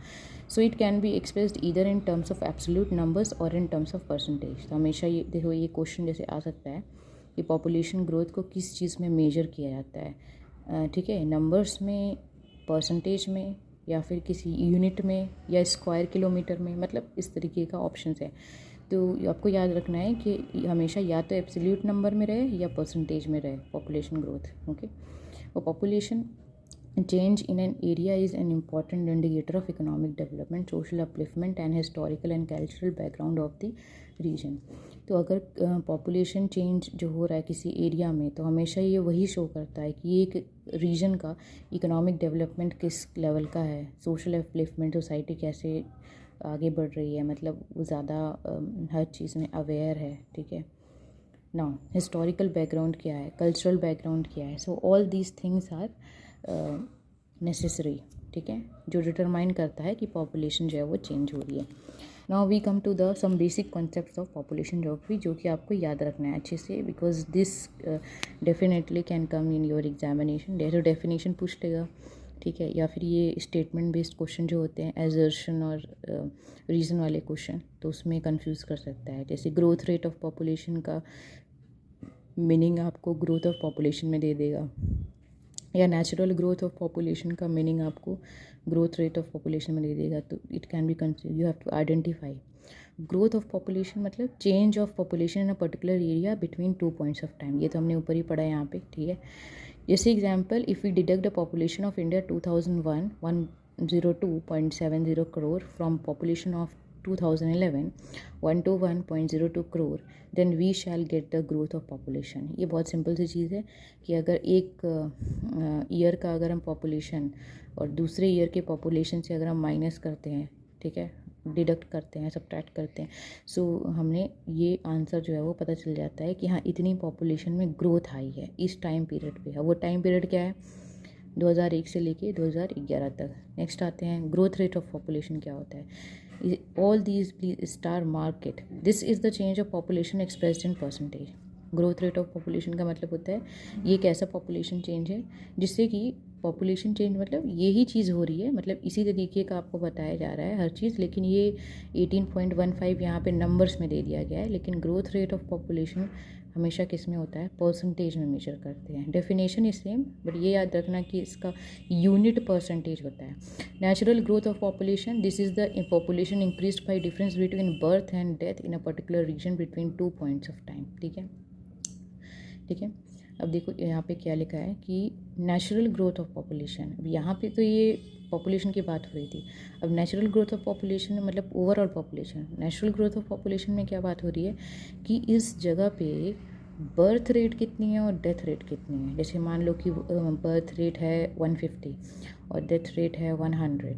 So it can be expressed either in terms of absolute numbers और इन टर्म्स ऑफ परसेंटेज। तो हमेशा ये देखो, ये क्वेश्चन जैसे आ सकता है कि पॉपुलेशन ग्रोथ को किस चीज़ में मेजर किया जाता है, ठीक है, नंबर्स में, परसेंटेज में, या फिर किसी यूनिट में, या स्क्वायर किलोमीटर में, मतलब इस तरीके का ऑप्शंस है। तो आपको याद रखना है कि हमेशा या तो एब्सोल्यूट नंबर में रहे या परसेंटेज में रहे पॉपुलेशन ग्रोथ, ओके। और population change in an area is an important indicator of economic development, social upliftment and historical and cultural background of the region. तो अगर पॉपुलेशन चेंज जो हो रहा है किसी एरिया में, तो हमेशा ये वही शो करता है कि एक रीजन का इकोनॉमिक डेवलपमेंट किस लेवल का है, सोशल अपलिफ्टमेंट, सोसाइटी कैसे आगे बढ़ रही है, मतलब वो ज़्यादा हर चीज़ में अवेयर है, ठीक है। नाउ हिस्टोरिकल बैकग्राउंड क्या है, कल्चरल बैकग्राउंड क्या है, so all these things are necessary, ठीक है, जो डिटरमाइन करता है कि पॉपुलेशन जो है वो चेंज हो रही है। Now we come to the some basic concepts of population geography, जो कि आपको याद रखना है अच्छे से, because this definitely can come in your examination. जैसे डेफिनेशन पूछ लेगा, ठीक है, या फिर ये स्टेटमेंट बेस्ड क्वेश्चन जो होते हैं, एजर्शन और रीज़न वाले क्वेश्चन, तो उसमें कंफ्यूज कर सकता है। जैसे ग्रोथ रेट ऑफ पॉपुलेशन का मीनिंग आपको ग्रोथ ऑफ पॉपुलेशन में दे देगा, या नेचुरल ग्रोथ ऑफ पॉपुलेशन का मीनिंग आपको ग्रोथ रेट ऑफ पॉपुलेशन में दे देगा। तो it can be confuse, you have to identify. Growth of population मतलब change of population in a particular area between 2 points of time. ये तो हमने ऊपर ही पढ़ा है यहाँ पे, ठीक है। जैसे example, if we deduct the population of India 2001 102.70 crore from population of 2011 121.02 crore, then we shall get the growth of population. ये बहुत सिंपल सी चीज़ है कि अगर एक ईयर का अगर हम पॉपुलेशन और दूसरे ईयर के पॉपुलेशन से अगर हम माइनस करते हैं, ठीक है, डिडक्ट करते हैं, सब्ट्रैक्ट करते हैं, सो हमने ये आंसर जो है वो पता चल जाता है कि हाँ इतनी पॉपुलेशन में ग्रोथ आई है इस टाइम पीरियड पे। वो टाइम पीरियड क्या है, 2001 से लेके 2011 तक। नेक्स्ट आते हैं ग्रोथ रेट ऑफ पॉपुलेशन क्या होता है। All these please star market, this is the change of population expressed in percentage. Growth rate of population का मतलब होता है ये एक ऐसा पॉपुलेशन चेंज है जिससे कि पॉपुलेशन चेंज मतलब यही चीज़ हो रही है, मतलब इसी तरीके का आपको बताया जा रहा है हर चीज़, लेकिन ये 18.15 यहाँ पे नंबर्स में दे दिया गया है। लेकिन ग्रोथ रेट ऑफ पॉपुलेशन हमेशा किस में होता है, परसेंटेज में मेजर करते हैं। डेफिनेशन इज सेम, बट ये याद रखना कि इसका यूनिट परसेंटेज होता है। Natural growth of population, this is the population increased by difference between birth and death in a particular region between 2 points of time. ठीक है, ठीक है। अब देखो यहाँ पे क्या लिखा है कि नेचुरल ग्रोथ ऑफ पॉपुलेशन। अब यहाँ पे तो ये पॉपुलेशन की बात हो रही थी, अब नेचुरल ग्रोथ ऑफ पॉपुलेशन मतलब overall population. Natural growth of population में क्या बात हो रही है कि इस जगह पे बर्थ रेट कितनी है और डेथ रेट कितनी है। जैसे मान लो कि बर्थ रेट है 150 और डेथ रेट है 100,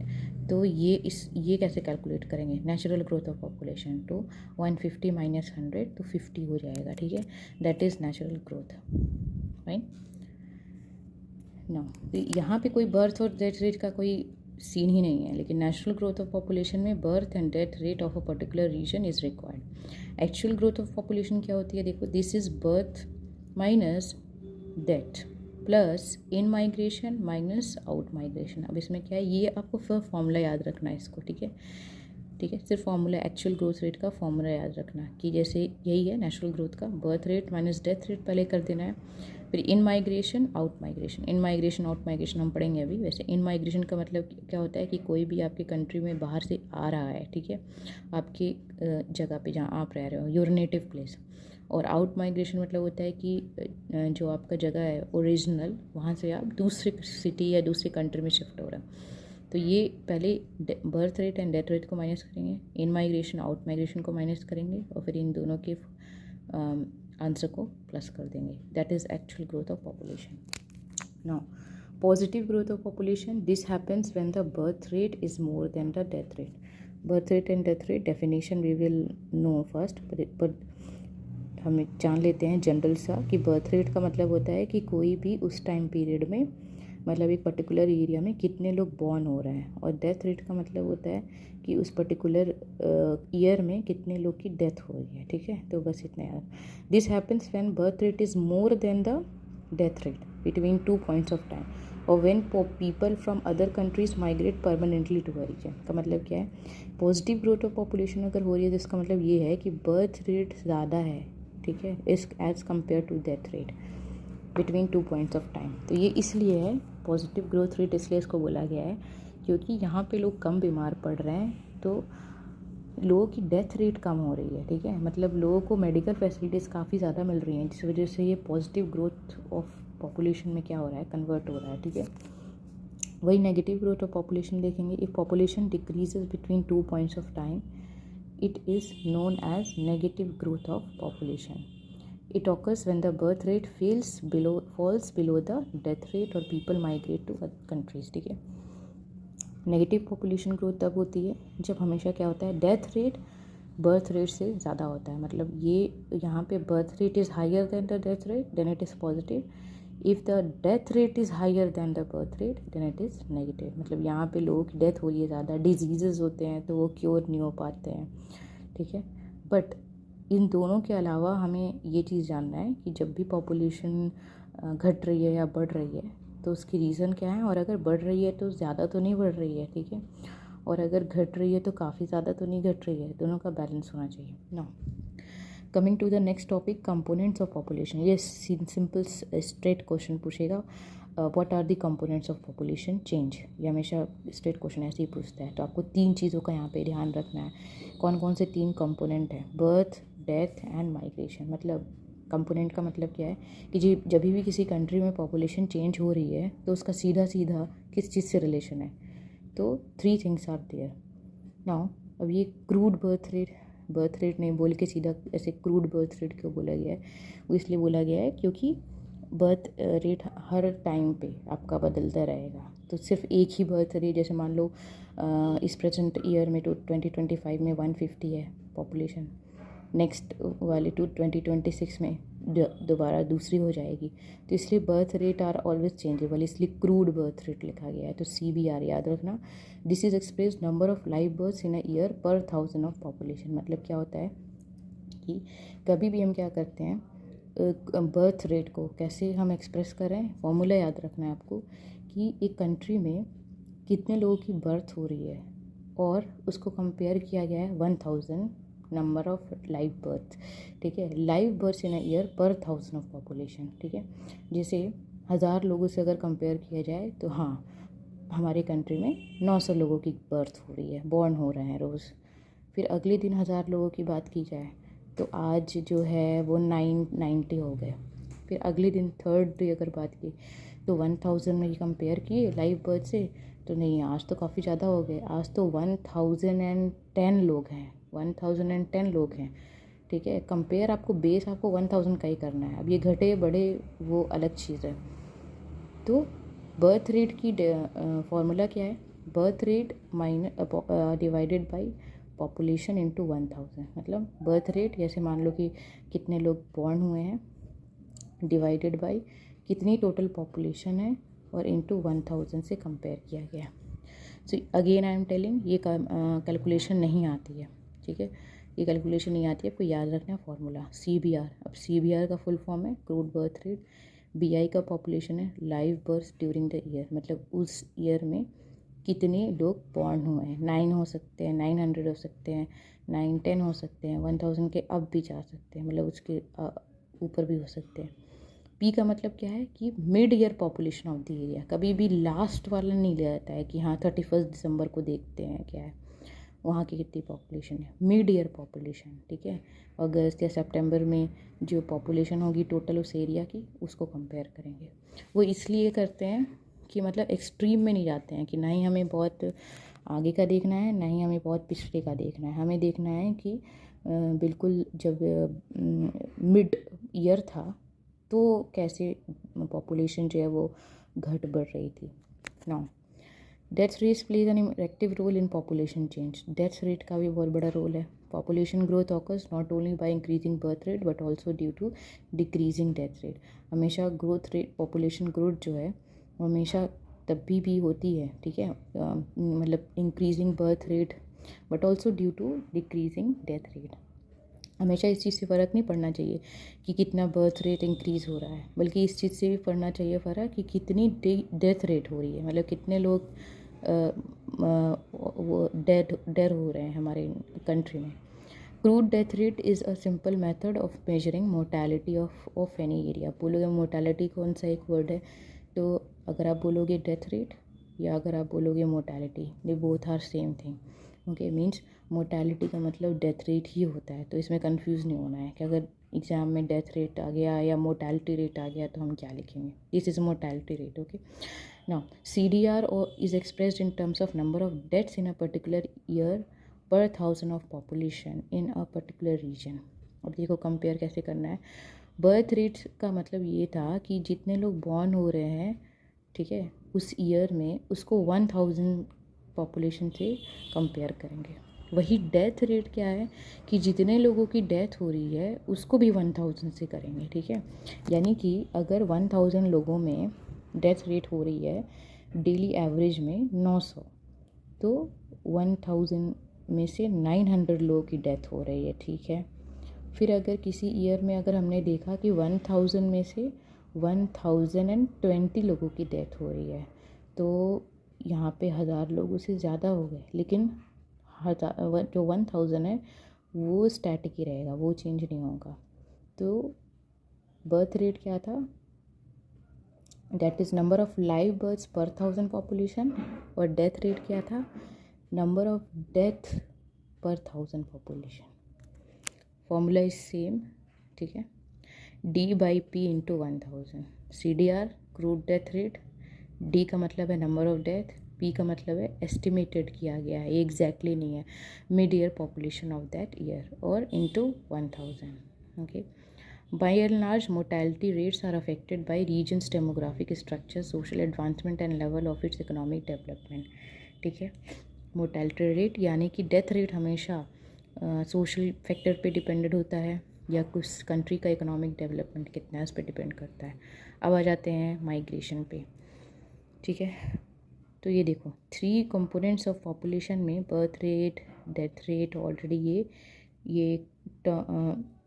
तो ये कैसे कैलकुलेट करेंगे, नेचुरल ग्रोथ ऑफ पॉपुलेशन। तो 150 माइनस 100 तो 50 हो जाएगा। ठीक है, that is natural growth, right. ना यहाँ पे कोई बर्थ और डेथ रेट का कोई सीन ही नहीं है, लेकिन नेचुरल ग्रोथ ऑफ पॉपुलेशन में birth and death rate of a particular region is required. Actual growth of population क्या होती है, देखो, this is birth minus death plus in migration minus out migration. अब इसमें क्या है, ये आपको फिर फॉर्मूला याद रखना है इसको। ठीक है, ठीक है, सिर्फ फॉर्मूला, एक्चुअल ग्रोथ रेट का फॉर्मूला याद रखना कि जैसे यही है नेचुरल ग्रोथ का, birth rate minus death rate पहले कर देना है, फिर इन माइग्रेशन आउट माइग्रेशन। इन माइग्रेशन आउट माइग्रेशन हम पढ़ेंगे अभी। वैसे इन माइग्रेशन का मतलब क्या होता है कि कोई भी आपके कंट्री में बाहर से आ रहा है, ठीक है, आपकी जगह पे जहाँ आप रह रहे हो, योर नेटिव प्लेस। और आउट माइग्रेशन मतलब होता है कि जो आपका जगह है ओरिजिनल, वहाँ से आप दूसरी सिटी या दूसरी कंट्री में शिफ्ट हो रहे हैं। तो ये पहले birth rate and death rate को माइनस करेंगे, इन माइग्रेशन आउट माइग्रेशन को माइनस करेंगे, और फिर इन दोनों के आंसर को प्लस कर देंगे। That is actual growth of population. Now positive growth of population, this happens when the birth rate is more than the death rate. Birth rate and death rate definition we will know first, but हम जान लेते हैं जनरल सा कि बर्थ रेट का मतलब होता है कि कोई भी उस टाइम पीरियड में, मतलब एक पर्टिकुलर एरिया में कितने लोग बॉर्न हो रहे हैं। और डेथ रेट का मतलब होता है कि उस पर्टिकुलर ईयर में कितने लोग की डेथ हो रही है। ठीक है, तो बस इतना याद। This happens when birth rate is more than the death rate between 2 points of time, और when people from other countries migrate permanently to a region. का मतलब क्या है, पॉजिटिव ग्रोथ ऑफ पॉपुलेशन अगर हो रही है तो इसका मतलब ये है कि बर्थ रेट ज़्यादा है, ठीक है, इस as compare to death rate between 2 points of time. तो ये इसलिए है पॉजिटिव ग्रोथ रेट, इसलिए इसको बोला गया है क्योंकि यहाँ पे लोग कम बीमार पड़ रहे हैं, तो लोगों की डेथ रेट कम हो रही है। ठीक है, मतलब लोगों को मेडिकल फैसिलिटीज़ काफ़ी ज़्यादा मिल रही हैं, जिस वजह से ये पॉजिटिव ग्रोथ ऑफ पॉपुलेशन में क्या हो रहा है, कन्वर्ट हो रहा है। ठीक है, वही नेगेटिव ग्रोथ ऑफ पॉपुलेशन देखेंगे। If population decreases between 2 points of time, it is known as negative growth of population. It occurs when the birth rate falls below the death rate or people migrate to other countries. ठीक है, नेगेटिव पॉपुलेशन ग्रोथ तब होती है जब हमेशा क्या होता है, डेथ रेट बर्थ रेट से ज़्यादा होता है। मतलब ये यहाँ पे birth rate is higher than the death rate, then it is positive. If the death rate is higher than the birth rate, then it is negative. मतलब यहाँ पे लोगों की डेथ हो रही है ज़्यादा, डिजीज़ होते हैं तो वो क्योर नहीं हो पाते हैं। ठीक है, बट इन दोनों के अलावा हमें ये चीज़ जानना है कि जब भी पॉपुलेशन घट रही है या बढ़ रही है तो उसकी रीज़न क्या है, और अगर बढ़ रही है तो ज़्यादा तो नहीं बढ़ रही है, ठीक है, और अगर घट रही है तो काफ़ी ज़्यादा तो नहीं घट रही है, दोनों का बैलेंस होना चाहिए। No, coming to the next topic, components of population. ये सिंपल स्ट्रेट क्वेश्चन पूछेगा, what are the components of population change. ये हमेशा स्ट्रेट क्वेश्चन ऐसे ही पूछता है, तो आपको 3 चीज़ों का यहाँ पे ध्यान रखना है। कौन कौन से 3 कंपोनेंट हैं, बर्थ, डेथ एंड माइग्रेशन। मतलब कंपोनेंट का मतलब क्या है कि जब भी किसी कंट्री में पॉपुलेशन चेंज हो रही है तो उसका सीधा सीधा किस चीज़ से रिलेशन है, तो 3 थिंग्स आर देयर। नाउ अब ये क्रूड बर्थ रेट नहीं बोल के सीधा ऐसे क्रूड बर्थ रेट क्यों बोला गया है, वो इसलिए बोला गया है क्योंकि बर्थ रेट हर टाइम पे आपका बदलता रहेगा। तो सिर्फ एक ही बर्थ रेट, जैसे मान लो इस प्रेजेंट ईयर में 2025 में 150 है पॉपुलेशन, नेक्स्ट वाले 2026 में दोबारा दूसरी हो जाएगी। तो इसलिए birth rate are always changeable, इसलिए क्रूड बर्थ रेट लिखा गया है। तो CBR याद रखना, this is express number of live births in a year per 1000 of population. मतलब क्या होता है कि कभी भी हम क्या करते हैं, बर्थ रेट को कैसे हम एक्सप्रेस करें, फॉर्मूला याद रखना है आपको कि एक कंट्री में कितने लोगों की बर्थ हो रही है और उसको कंपेयर किया गया है 1000 नंबर ऑफ लाइव बर्थ। ठीक है, live birth in a year per 1000 of population. ठीक है, जैसे 1000 लोगों से अगर कंपेयर किया जाए तो हाँ, हमारे कंट्री में 900 लोगों की बर्थ हो रही है, बॉर्न हो रहे हैं रोज़। फिर अगले दिन 1000 लोगों की बात की जाए तो आज जो है वो 990 हो गए। फिर अगले दिन थर्ड डे अगर बात की तो 1000 में कंपेयर किए लाइव बर्थ से, तो नहीं, आज तो काफ़ी ज़्यादा हो गए, आज तो 1010 लोग हैं, 1010 लोग हैं। ठीक है, कंपेयर आपको बेस आपको 1000 का ही करना है। अब ये घटे बढ़े वो अलग चीज़ है। तो बर्थ रेट की फॉर्मूला क्या है, birth rate divided by population into 1000। मतलब बर्थ रेट जैसे मान लो कि कितने लोग बॉर्न हुए हैं डिवाइडेड बाई कितनी टोटल पॉपुलेशन है और इंटू 1000 से कंपेयर किया गया। So again I am telling, ये कैलकुलेशन नहीं आती है। ठीक है, ये कैलकुलेशन नहीं आती है, आपको याद रखना है फॉर्मूला CBR। अब CBR का फुल फॉर्म है क्रूड बर्थ रेट, BI का पॉपुलेशन है live birth during the year, मतलब उस ईयर में कितने लोग बॉर्न हुए हैं। 9 हो सकते हैं, 900 हो सकते हैं, 910 हो सकते हैं, 1000 के अब भी जा सकते हैं, मतलब उसके ऊपर भी हो सकते हैं। P का मतलब क्या है कि mid year population of the area, कभी भी लास्ट वाला नहीं लिया जाता है कि हाँ 31 दिसंबर को देखते हैं क्या है वहाँ की कितनी पॉपुलेशन है, मिड ईयर पॉपुलेशन। ठीक है, अगस्त या सितंबर में जो पॉपुलेशन होगी टोटल उस एरिया की, उसको कंपेयर करेंगे। वो इसलिए करते हैं कि मतलब एक्सट्रीम में नहीं जाते हैं कि ना ही हमें बहुत आगे का देखना है ना ही हमें बहुत पिछले का देखना है। हमें देखना है कि बिल्कुल जब मिड ईयर था तो कैसे पॉपुलेशन जो है वो घट बढ़ रही थी। Now death rate plays an active role in population change. Death rate का भी बहुत बड़ा रोल है। Population growth occurs not only by increasing birth rate but also due to decreasing death rate. हमेशा ग्रोथ रेट, पॉपुलेशन ग्रोथ जो है वो हमेशा तब भी होती है। ठीक है, मतलब increasing birth rate but also due to decreasing death rate. हमेशा इस चीज़ से फ़र्क नहीं पड़ना चाहिए कि कितना बर्थ रेट इंक्रीज़ हो रहा है, बल्कि इस चीज़ से भी पड़ना चाहिए फ़र्क कि कितनी डेथ रेट हो रही है, मतलब कितने लोग वो डेड हो रहे हैं हमारे कंट्री में। Crude death rate is a simple method of measuring mortality of any area. बोलोगे मोर्टेलिटी कौन सा एक वर्ड है, तो अगर आप बोलोगे डेथ रेट या अगर आप बोलोगे mortality, they both are same thing. Okay, means mortality का मतलब डेथ रेट ही होता है, तो इसमें कंफ्यूज नहीं होना है कि अगर एग्ज़ाम में डेथ रेट आ गया या मोर्टेलिटी रेट आ गया तो हम क्या लिखेंगे। This is mortality rate. Okay, now CDR is expressed in terms of number of deaths in a particular year per 1000 of population in a particular region. अब देखो कंपेयर कैसे करना है। बर्थ रेट का मतलब ये था कि जितने लोग बॉर्न हो रहे हैं, ठीक है, उस ईयर में उसको 1000 पॉपुलेशन से कंपेयर करेंगे। वही डेथ रेट क्या है कि जितने लोगों की डेथ हो रही है उसको भी 1000 से करेंगे। ठीक है, यानी कि अगर 1000 लोगों में डेथ रेट हो रही है डेली एवरेज में 900, तो 1000 में से 900 लोगों की डेथ हो रही है। ठीक है, फिर अगर किसी ईयर में अगर हमने देखा कि 1000 में से 1020 लोगों की डेथ हो रही है, तो यहाँ पे 1000 लोगों से ज़्यादा हो गए, लेकिन जो 1000 है वो स्टैटिक ही रहेगा, वो चेंज नहीं होगा। तो बर्थ रेट क्या था, that is number of live births per 1000 population, और डेथ रेट क्या था, नंबर ऑफ डेथ पर 1000 पॉपुलेशन। Formula is same. ठीक है, D/P into 1000। CDR crude death rate, D का मतलब है नंबर ऑफ डेथ, P का मतलब है एस्टिमेटेड किया गया है, एग्जैक्टली नहीं है, mid year population of that year, और into 1000। Okay, by and large mortality rates are affected by region's demographic structure, social advancement and level of its economic development। ठीक है, मोर्टेलिटी रेट यानी कि डेथ रेट हमेशा सोशल फैक्टर पे डिपेंडेड होता है, या कुछ कंट्री का इकोनॉमिक डेवलपमेंट कितना है उस पर डिपेंड करता है। अब आ जाते हैं माइग्रेशन पे, ठीक है। तो ये देखो 3 कंपोनेंट्स ऑफ पॉपुलेशन में birth rate, death rate, already ये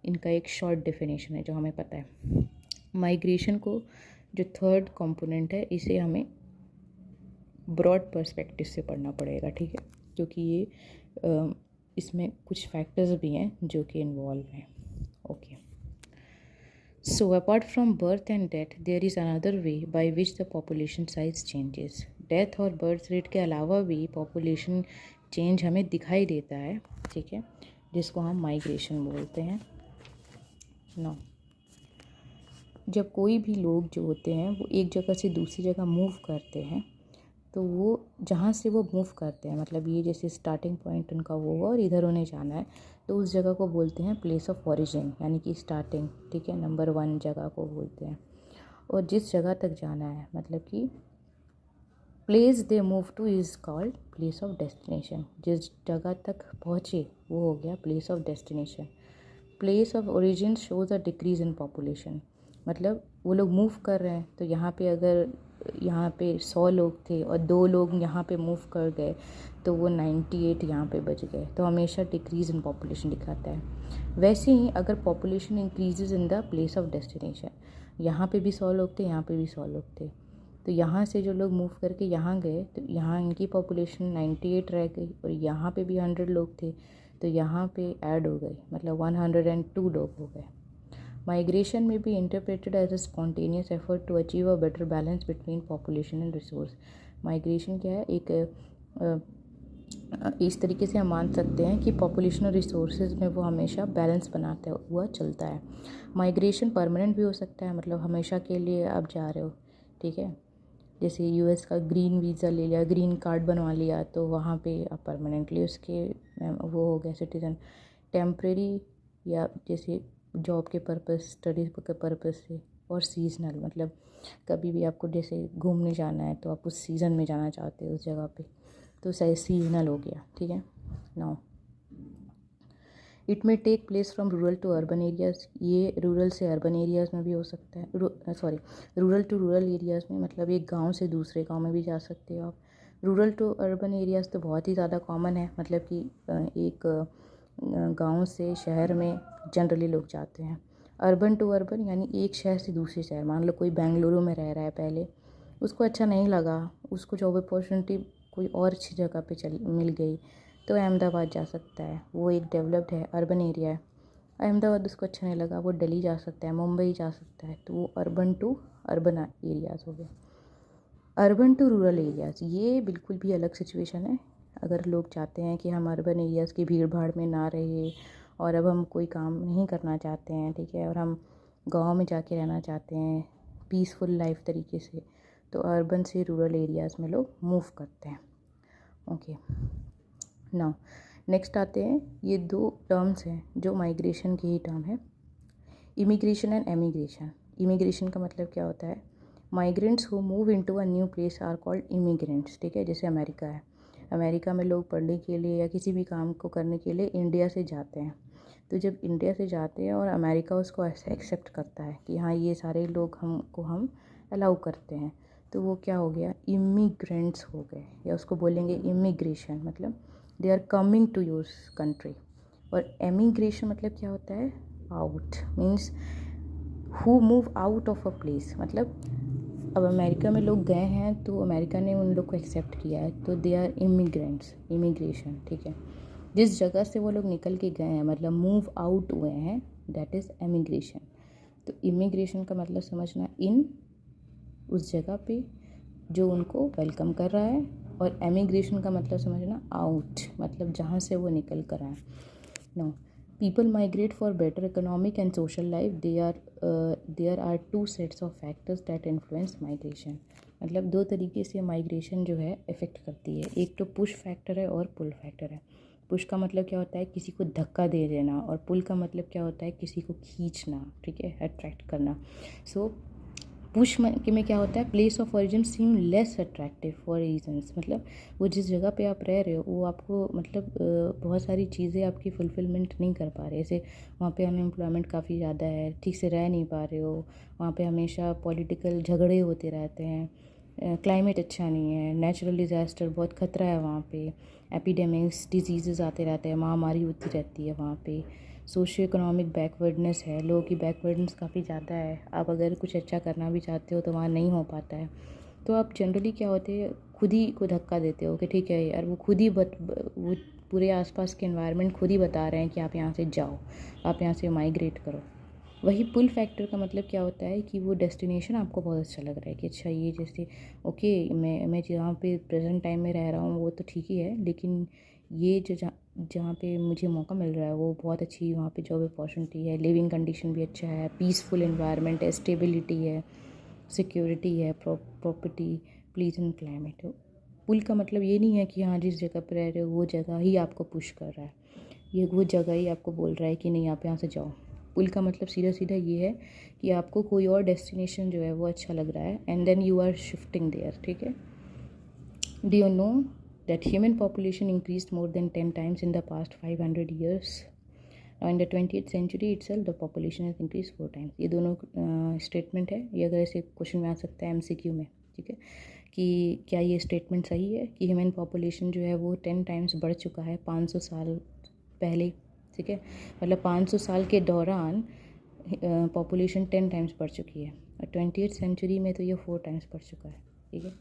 इनका एक शॉर्ट डेफिनेशन है जो हमें पता है। माइग्रेशन को जो थर्ड कंपोनेंट है इसे हमें ब्रॉड पर्सपेक्टिव से पढ़ना पड़ेगा, ठीक है, क्योंकि ये इसमें कुछ फैक्टर्स भी हैं जो कि इन्वॉल्व हैं। Okay, so apart from birth and death there is another way by which the population size changes. Death और बर्थ रेट के अलावा भी पॉपुलेशन चेंज हमें दिखाई देता है, ठीक है, जिसको हम माइग्रेशन बोलते हैं। नो, जब कोई भी लोग जो होते हैं वो एक जगह से दूसरी जगह मूव करते हैं, तो वो जहाँ से वो मूव करते हैं, मतलब ये जैसे स्टार्टिंग पॉइंट उनका वो हो और इधर उन्हें जाना है, तो उस जगह को बोलते हैं प्लेस ऑफ ओरिजिन, यानी कि स्टार्टिंग, ठीक है, नंबर 1 जगह को बोलते हैं। और जिस जगह तक जाना है, मतलब कि place they move two is called place of destination. जिस जगह तक पहुँचे वो हो गया place of destination. Place of origin shows a decrease in population, मतलब वो लोग मूव कर रहे हैं, तो यहाँ पे अगर यहाँ पे 100 लोग थे और 2 लोग यहाँ पे मूव कर गए तो वो 98 यहाँ पे बच गए, तो हमेशा डिक्रीज़ इन पॉपुलेशन दिखाता है। वैसे ही अगर population increases in the place of destination, यहाँ पे भी 100 लोग थे, यहाँ पे भी 100 लोग थे, तो यहाँ से जो लोग मूव करके यहाँ गए तो यहाँ इनकी पॉपुलेशन 98 रह गई, और यहाँ पे भी 100 लोग थे तो यहाँ पे ऐड हो गए, मतलब 102 लोग हो गए। माइग्रेशन में भी interpreted as a spontaneous effort to achieve a better balance between population and resource. Migration क्या है, एक इस तरीके से हम मान सकते हैं कि पॉपुलेशन और रिसोर्सेज में वो हमेशा बैलेंस बनाते हुआ चलता है। माइग्रेशन परमानेंट भी हो सकता है, मतलब हमेशा के लिए आप जा रहे हो, ठीक है, जैसे यूएस का ग्रीन वीज़ा ले लिया, ग्रीन कार्ड बनवा लिया, तो वहाँ पे आप परमानेंटली उसके वो हो गया सिटीज़न। टेम्प्रेरी या जैसे जॉब के पर्पस, स्टडीज़ के पर्पस से। और सीजनल, मतलब कभी भी आपको जैसे घूमने जाना है तो आप उस सीज़न में जाना चाहते हो उस जगह पे, तो सही सीजनल हो गया, ठीक है। Now it may take place from rural to urban areas, ये रूरल से अर्बन एरियाज़ में भी हो सकता है, रूरल टू रूरल एरियाज़ में, मतलब एक गांव से दूसरे गांव में भी जा सकते हो आप। रूरल टू अर्बन एरियाज़ तो बहुत ही ज़्यादा कॉमन है, मतलब कि एक गांव से शहर में जनरली लोग जाते हैं। अर्बन टू अर्बन यानी एक शहर से दूसरे शहर, मान लो कोई बेंगलुरु में रह रहा है पहले, उसको अच्छा नहीं लगा, उसको जॉब अपॉर्चुनिटी कोई और अच्छी जगह पे मिल गई, तो अहमदाबाद जा सकता है, वो एक डेवलप्ड है, अर्बन एरिया है। अहमदाबाद उसको अच्छा नहीं लगा, वो दिल्ली जा सकता है, मुंबई जा सकता है, तो वो अर्बन टू अर्बन एरियाज़ हो गए। अर्बन टू रूरल एरियाज़ ये बिल्कुल भी अलग सिचुएशन है। अगर लोग चाहते हैं कि हम अर्बन एरियाज़ की भीड़ भाड़ में ना रहे और अब हम कोई काम नहीं करना चाहते हैं, ठीक है, और हम गांव में जाके रहना चाहते हैं पीसफुल लाइफ तरीके से, तो अर्बन से रूरल एरियाज़ में लोग मूव करते हैं। ओके, नाउ नेक्स्ट आते हैं, ये 2 टर्म्स हैं जो माइग्रेशन के ही टर्म है, इमिग्रेशन एंड एमिग्रेशन। इमिग्रेशन का मतलब क्या होता है, migrants who move into a new place are called immigrants, ठीक है। जैसे अमेरिका है, अमेरिका में लोग पढ़ने के लिए या किसी भी काम को करने के लिए इंडिया से जाते हैं, तो जब इंडिया से जाते हैं और अमेरिका उसको ऐसे एक्सेप्ट करता है कि हाँ ये सारे लोग हम अलाउ करते हैं, तो वो क्या हो गया, इमिग्रेंट्स हो गए, या उसको बोलेंगे इमिग्रेशन, मतलब they are coming to your country. और एमिग्रेशन मतलब क्या होता है, out, means who move out of a place, मतलब अब अमेरिका में लोग गए हैं तो अमेरिका ने उन लोग को एक्सेप्ट किया है, तो दे आर इमिग्रेंट्स, इमिग्रेशन, ठीक है। जिस जगह से वो लोग निकल के गए हैं, मतलब मूव आउट हुए हैं, दैट इज़ एमिग्रेशन। तो इमिग्रेशन का मतलब समझना, इन उस जगह पे जो उनको वेलकम कर रहा है, और एमिग्रेशन का मतलब समझना आउट, मतलब जहाँ से वो निकल कर आए। No, people migrate for better economic and social life, there are 2 sets of factors that influence migration. मतलब 2 तरीके से माइग्रेशन जो है इफ़ेक्ट करती है, एक तो पुश फैक्टर है और पुल फैक्टर है। पुश का मतलब क्या होता है, किसी को धक्का दे देना, और पुल का मतलब क्या होता है, किसी को खींचना, ठीक है, अट्रैक्ट करना। सो पुश में क्या होता है, place of origin seem less attractive for reasons, मतलब वो जिस जगह पे आप रह रहे हो वो आपको मतलब बहुत सारी चीज़ें आपकी फुलफिलमेंट नहीं कर पा रहे, जैसे वहाँ पे अनएम्प्लॉयमेंट काफ़ी ज़्यादा है, ठीक से रह नहीं पा रहे हो, वहाँ पे हमेशा पॉलिटिकल झगड़े होते रहते हैं, क्लाइमेट अच्छा नहीं है, नेचुरल डिज़ास्टर बहुत ख़तरा है वहाँ पे, एपिडेमिक्स डिजीज़ आते रहते हैं, महामारी होती रहती है वहाँ पे, सोशियो इकोनॉमिक बैकवर्डनेस है, लोगों की बैकवर्डनेस काफ़ी ज़्यादा है, आप अगर कुछ अच्छा करना भी चाहते हो तो वहाँ नहीं हो पाता है, तो आप जनरली क्या होते हैं खुद ही को धक्का देते हो कि ठीक है यार, वो खुद ही वो पूरे आसपास के एनवायरनमेंट खुद ही बता रहे हैं कि आप यहाँ से जाओ, आप यहाँ से माइग्रेट करो। वही पुल फैक्टर का मतलब क्या होता है कि वो डेस्टिनेशन आपको बहुत अच्छा लग रहा है कि अच्छा ये जैसे ओके मैं जहाँ पे प्रेजेंट टाइम में रह रहा हूँ वो तो ठीक ही है, लेकिन ये जो जहाँ पे मुझे मौका मिल रहा है वो बहुत अच्छी वहाँ पे जॉब अपॉर्चुनिटी है, लिविंग कंडीशन भी अच्छा है, पीसफुल एनवायरनमेंट है, स्टेबिलिटी है, सिक्योरिटी है, प्रॉपर्टी, प्लीजेंट क्लाइमेट। पुल का मतलब ये नहीं है कि हाँ जिस जगह पर रह रहे हो वो जगह ही आपको पुश कर रहा है, ये वो जगह ही आपको बोल रहा है कि नहीं आप यहाँ से जाओ। पुल का मतलब सीधा सीधा ये है कि आपको कोई और डेस्टिनेशन जो है वो अच्छा लग रहा है and then you are shifting there, ठीक है। Do you know that human population increase more than 10 times in the past 500 years? In the 20th century itself the population has increase 4 times। ये दोनों स्टेटमेंट है, ये अगर ऐसे क्वेश्चन में आ सकता है MCQ में, ठीक है, कि क्या ये स्टेटमेंट सही है कि ह्यूमन पॉपुलेशन जो है वो 10 times बढ़ चुका है 500 साल पहले, ठीक है, मतलब 500 साल के दौरान पॉपुलेशन 10 times बढ़ चुकी है, और 20th century में तो ये 4 times बढ़ चुका है, ठीक है।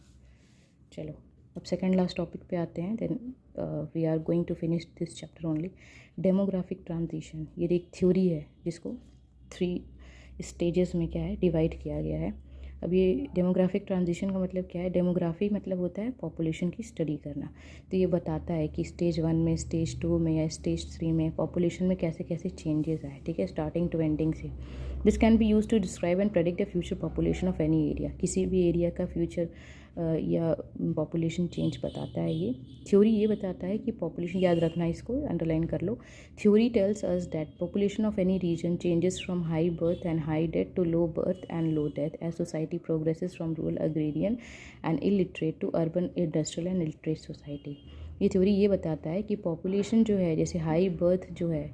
चलो अब सेकंड लास्ट टॉपिक पे आते हैं, then we are going to finish this chapter only. Demographic transition, ये एक थ्योरी है जिसको 3 स्टेजेस में क्या है डिवाइड किया गया है। अब ये डेमोग्राफिक ट्रांजिशन का मतलब क्या है, डेमोग्राफी मतलब होता है पॉपुलेशन की स्टडी करना, तो ये बताता है कि स्टेज 1 में, स्टेज 2 में या स्टेज 3 में पॉपुलेशन में कैसे कैसे चेंजेस आए, ठीक है, स्टार्टिंग टू एंडिंग से। This can be use to describe and predict the future population of any area, किसी भी एरिया का फ्यूचर या पॉपुलेशन चेंज बताता है। ये थ्योरी ये बताता है कि पॉपुलेशन, याद रखना इसको, अंडरलाइन कर लो, theory tells us that population of any region changes from high birth and high death to low birth and low death as society progresses from rural agrarian and illiterate to urban industrial and illiterate society. ये थ्योरी ये बताता है कि पॉपुलेशन जो है, जैसे हाई बर्थ जो है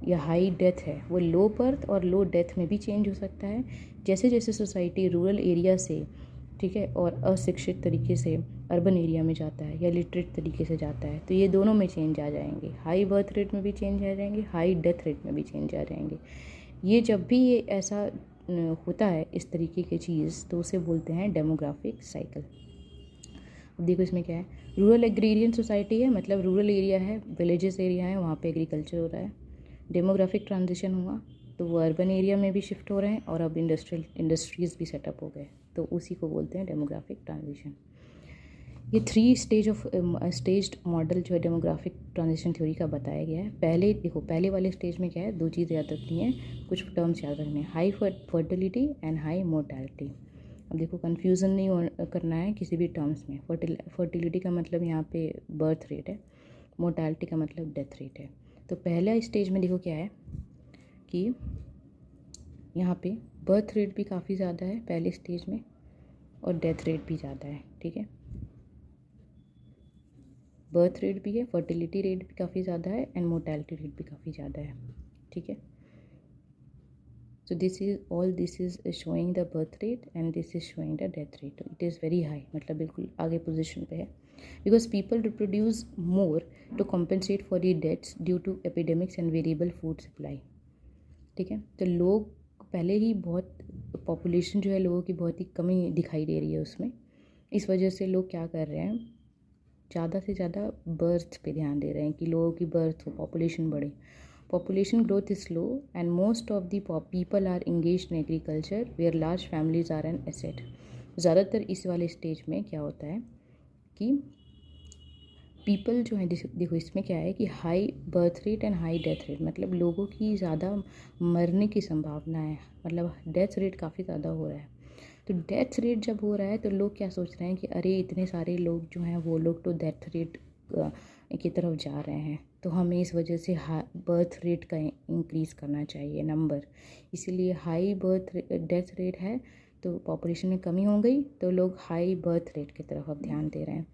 या हाई डेथ है, वो लो बर्थ और लो डेथ में भी चेंज हो सकता है, जैसे जैसे सोसाइटी रूरल एरिया से, ठीक है, और अशिक्षित तरीके से अर्बन एरिया में जाता है या लिटरेट तरीके से जाता है, तो ये दोनों में चेंज आ जाएंगे, हाई बर्थ रेट में भी चेंज आ जाएंगे, हाई डेथ रेट में भी चेंज आ जाएंगे। ये जब भी ये ऐसा होता है इस तरीके की चीज़, तो उसे बोलते हैं डेमोग्राफिक साइकिल। अब देखो इसमें क्या है, रूरल एग्रेरियन सोसाइटी है, मतलब रूरल एरिया है, विलेजेस एरिया है, वहाँ पे एग्रीकल्चर हो रहा है, डेमोग्राफिक ट्रांजिशन हुआ तो वो अर्बन एरिया में भी शिफ्ट हो रहे हैं और अब इंडस्ट्रीज़ भी सेटअप हो गए, तो उसी को बोलते हैं डेमोग्राफिक ट्रांजिशन। ये 3 स्टेज्ड मॉडल जो है डेमोग्राफिक ट्रांजिशन थ्योरी का बताया गया है। पहले देखो, पहले वाले स्टेज में क्या है, 2 चीज़ याद रखनी है, कुछ टर्म्स याद रखने हैं, high fertility and high mortality. अब देखो कन्फ्यूज़न नहीं करना है किसी भी टर्म्स में। फर्टिलिटी का मतलब यहाँ पे बर्थ रेट है, मोर्टेलिटी का मतलब डेथ रेट है। तो पहला स्टेज में देखो क्या है कि यहाँ पे बर्थ रेट भी काफ़ी ज़्यादा है पहले स्टेज में और डेथ रेट भी ज़्यादा है, ठीक है, बर्थ रेट भी है, फर्टिलिटी रेट भी काफ़ी ज़्यादा है एंड मोर्टेलिटी रेट भी काफ़ी ज़्यादा है, ठीक है। So this is showing the birth rate and this is showing the death rate. It is very high, मतलब बिल्कुल आगे पोजीशन पे है, because people reproduce more to compensate for the deaths due to epidemics and variable food supply, ठीक है। तो लोग पहले ही बहुत, पॉपुलेशन जो है लोगों की बहुत ही कमी दिखाई दे रही है उसमें, इस वजह से लोग क्या कर रहे हैं, ज़्यादा से ज़्यादा बर्थ पे ध्यान दे रहे हैं कि लोगों की बर्थ हो, पॉपुलेशन बढ़े। Population growth is slow and most of the people are engaged in agriculture where large families are an asset। ज़्यादातर इस वाले स्टेज में क्या होता है कि पीपल जो है, देखो इसमें क्या है कि high birth rate and high death rate, मतलब लोगों की ज़्यादा मरने की संभावना है, मतलब डेथ रेट काफ़ी ज़्यादा हो रहा है। तो डेथ रेट जब हो रहा है तो लोग क्या सोच रहे हैं कि अरे इतने सारे लोग जो हैं वो लोग तो डेथ रेट की तरफ जा रहे हैं, तो हमें इस वजह से बर्थ रेट का इंक्रीज़ करना चाहिए नंबर, इसीलिए हाई बर्थ डेथ रेट है तो पॉपुलेशन में कमी हो गई तो लोग हाई बर्थ रेट की तरफ अब ध्यान दे रहे हैं,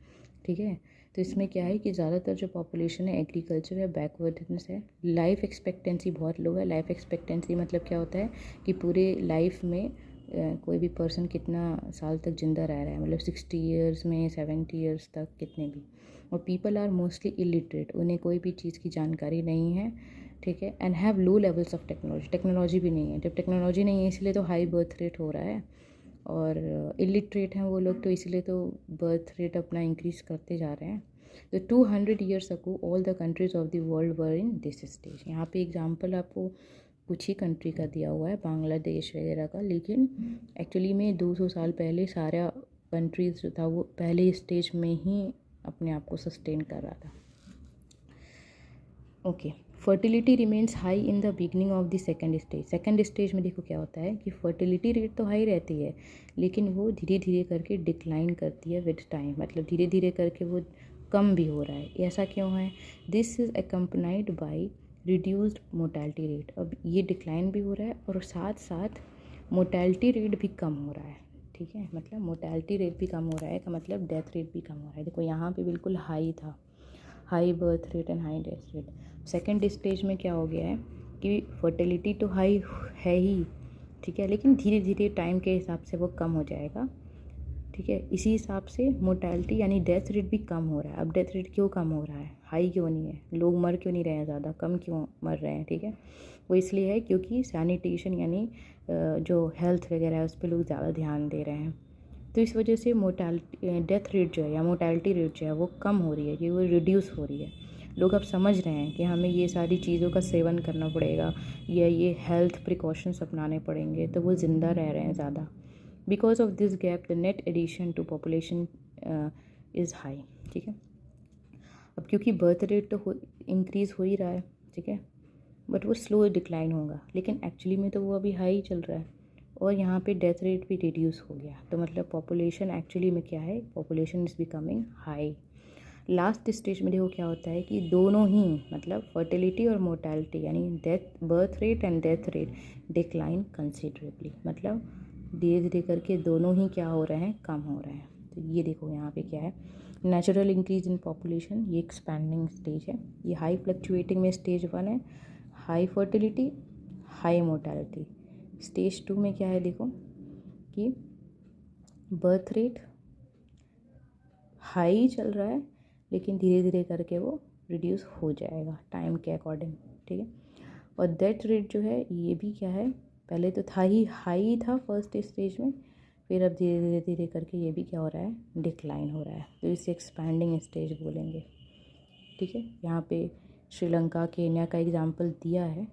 ठीक है। तो इसमें क्या है कि ज़्यादातर जो पॉपुलेशन है एग्रीकल्चर है, बैकवर्डनेस है, लाइफ एक्सपेक्टेंसी बहुत लो है। लाइफ एक्सपेक्टेंसी मतलब क्या होता है कि पूरे लाइफ में कोई भी पर्सन कितना साल तक ज़िंदा रह रहा है, मतलब 60 ईयर्स में, 70 ईयर्स तक, कितने भी। और पीपल आर मोस्टली इलिटरेट, उन्हें कोई भी चीज़ की जानकारी नहीं है, ठीक है। And have low levels of technology, technology भी नहीं है। जब टेक्नोलॉजी नहीं है इसलिए तो हाई बर्थ रेट हो रहा है, और इलिटरेट हैं वो लोग तो इसलिए तो बर्थ रेट अपना इंक्रीज़ करते जा रहे हैं। तो 200 years ago all the countries of the world were in this stage. यहाँ पे एग्जांपल आपको कुछ ही कंट्री का दिया हुआ है, बांग्लादेश वगैरह का, लेकिन एक्चुअली में 200 साल पहले सारा कंट्रीज़ जो था वो पहले स्टेज में ही अपने आप को सस्टेन कर रहा था। Okay, fertility remains high in the beginning of the second stage. Second stage में देखो क्या होता है कि फर्टिलिटी रेट तो हाई रहती है, लेकिन वो धीरे धीरे करके डिक्लाइन करती है विद टाइम, मतलब धीरे धीरे करके वो कम भी हो रहा है। ऐसा क्यों है? This is accompanied by reduced mortality rate. अब ये डिक्लाइन भी हो रहा है और साथ साथ मोर्टैलिटी रेट भी कम हो रहा है, ठीक है। मतलब मोर्टैलिटी रेट भी कम हो रहा है का मतलब डेथ रेट भी कम हो रहा है। देखो यहाँ पे बिल्कुल हाई था, high birth rate and high death rate. Second stage में क्या हो गया है कि फर्टिलिटी तो हाई है ही, ठीक है, लेकिन धीरे धीरे टाइम के हिसाब से वो कम हो जाएगा, ठीक है। इसी हिसाब से मोर्टैलिटी यानी डेथ रेट भी कम हो रहा है। अब डेथ रेट क्यों कम हो रहा है, हाई क्यों नहीं है, लोग मर क्यों नहीं रहे हैं ज़्यादा, कम क्यों मर रहे हैं, ठीक है। वो इसलिए है क्योंकि सैनिटेशन यानी जो हेल्थ वगैरह है उस पर लोग ज़्यादा ध्यान दे रहे हैं। तो इस वजह से मोर्टैलिटी डेथ रेट जो है या मोर्टैलिटी रेट जो है वो कम हो रही है, ये वो रिड्यूस हो रही है। लोग अब समझ रहे हैं कि हमें ये सारी चीज़ों का सेवन करना पड़ेगा या ये हेल्थ प्रिकॉशंस अपनाने पड़ेंगे, तो वो ज़िंदा रह रहे हैं ज़्यादा। Because of this gap the net addition to population is high, ठीक है। अब क्योंकि बर्थ रेट तो इंक्रीज़ हो ही रहा है, ठीक है, बट वो स्लो डिक्लाइन होगा, लेकिन एक्चुअली में तो वो अभी हाई चल रहा है। और यहाँ पे डेथ रेट भी रिड्यूस हो गया, तो मतलब पॉपुलेशन एक्चुअली में क्या है, population is becoming high. Last stage में देखो क्या होता है कि दोनों ही मतलब फर्टिलिटी और मोर्टैलिटी यानी death birth rate and death rate decline considerably, मतलब धीरे धीरे करके दोनों ही क्या हो रहे हैं, कम हो रहे हैं। तो ये देखो यहाँ पे क्या है, नेचुरल इंक्रीज इन पॉपुलेशन, ये एक्सपैंडिंग स्टेज है। ये हाई फ्लक्चुएटिंग में स्टेज 1 है, high fertility, high mortality. Stage 2 में क्या है देखो कि बर्थ रेट हाई चल रहा है, लेकिन धीरे धीरे करके वो रिड्यूस हो जाएगा टाइम के अकॉर्डिंग, ठीक है। और डेथ रेट जो है ये भी क्या है, पहले तो था ही हाई था फर्स्ट स्टेज में, फिर अब धीरे धीरे धीरे करके ये भी क्या हो रहा है, डिक्लाइन हो रहा है। तो इसे एक्सपैंडिंग स्टेज बोलेंगे, ठीक है। यहाँ पे श्रीलंका केन्या का एग्जाम्पल दिया है,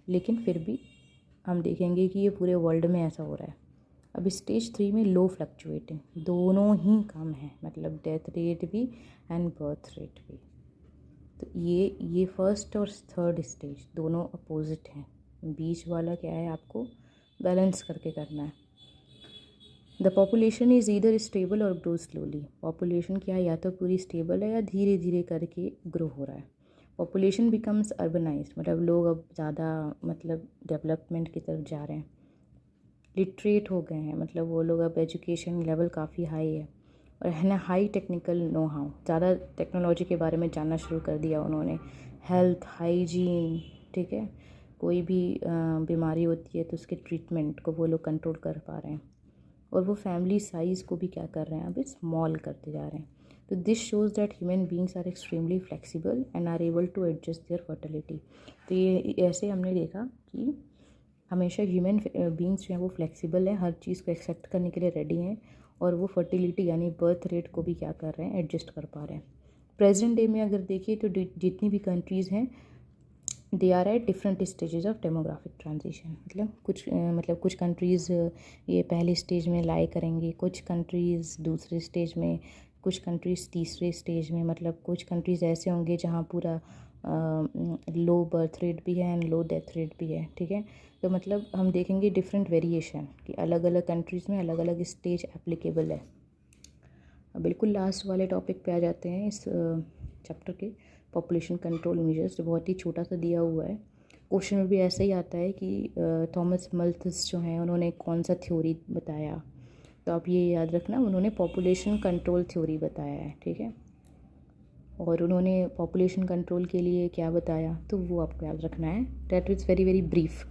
लेकिन फिर भी हम देखेंगे कि ये पूरे वर्ल्ड में ऐसा हो रहा है। अब स्टेज 3 में लो फ्लक्चुएटिंग, दोनों ही कम है, मतलब डेथ रेट भी एंड बर्थ रेट भी। तो ये फर्स्ट और थर्ड स्टेज दोनों अपोजिट हैं, बीच वाला क्या है आपको बैलेंस करके करना है। The population is either stable और ग्रो स्लोली। पॉपुलेशन क्या है, या तो पूरी स्टेबल है या धीरे धीरे करके ग्रो हो रहा है। पॉपुलेशन बिकम्स अर्बनाइज्ड, मतलब लोग अब ज़्यादा मतलब डेवलपमेंट की तरफ जा रहे हैं, लिटरेट हो गए हैं, मतलब वो लोग अब एजुकेशन लेवल काफ़ी हाई है, और है ना हाई टेक्निकल नो हाउ, ज़्यादा टेक्नोलॉजी के बारे में जानना शुरू कर दिया उन्होंने। हेल्थ हाइजीन, ठीक है, कोई भी बीमारी होती है तो उसके ट्रीटमेंट को वो लोग कंट्रोल कर पा रहे हैं, और वो फैमिली साइज़ को भी क्या कर रहे हैं, अभी स्मॉल करते जा रहे हैं। तो this shows that human beings are extremely flexible and are able to adjust their fertility. तो ये ऐसे हमने देखा कि हमेशा ह्यूमन बींग्स जो हैं वो फ्लेक्सिबल हैं, हर चीज़ को एक्सेप्ट करने के लिए रेडी हैं, और वो फर्टिलिटी यानी बर्थ रेट को भी क्या कर रहे हैं, एडजस्ट कर पा रहे हैं। प्रेजेंट डे में अगर देखिए तो जितनी भी कंट्रीज़ हैं they are at different stages of demographic transition, मतलब कुछ कंट्रीज़ ये पहले स्टेज में लाई करेंगी, कुछ कंट्रीज़ दूसरे स्टेज में, कुछ कंट्रीज़ तीसरे स्टेज में, मतलब कुछ कंट्रीज़ ऐसे होंगे जहाँ पूरा लो बर्थ रेट भी है एंड लो डेथ रेट भी है, ठीक है। तो मतलब हम देखेंगे डिफरेंट वेरिएशन कि अलग अलग कंट्रीज़ में अलग अलग स्टेज एप्लीकेबल है। अब बिल्कुल लास्ट वाले टॉपिक पे आ जाते हैं इस चैप्टर के, पॉपुलेशन कंट्रोल मेजर्स, जो बहुत ही छोटा सा दिया हुआ है। क्वेश्चन में भी ऐसा ही आता है कि थॉमस मल्थस जो हैं उन्होंने कौन सा थ्योरी बताया, तो आप ये याद रखना उन्होंने पॉपुलेशन कंट्रोल थ्योरी बताया है, ठीक है। और उन्होंने पॉपुलेशन कंट्रोल के लिए क्या बताया तो वो आपको याद रखना है। That is very very brief.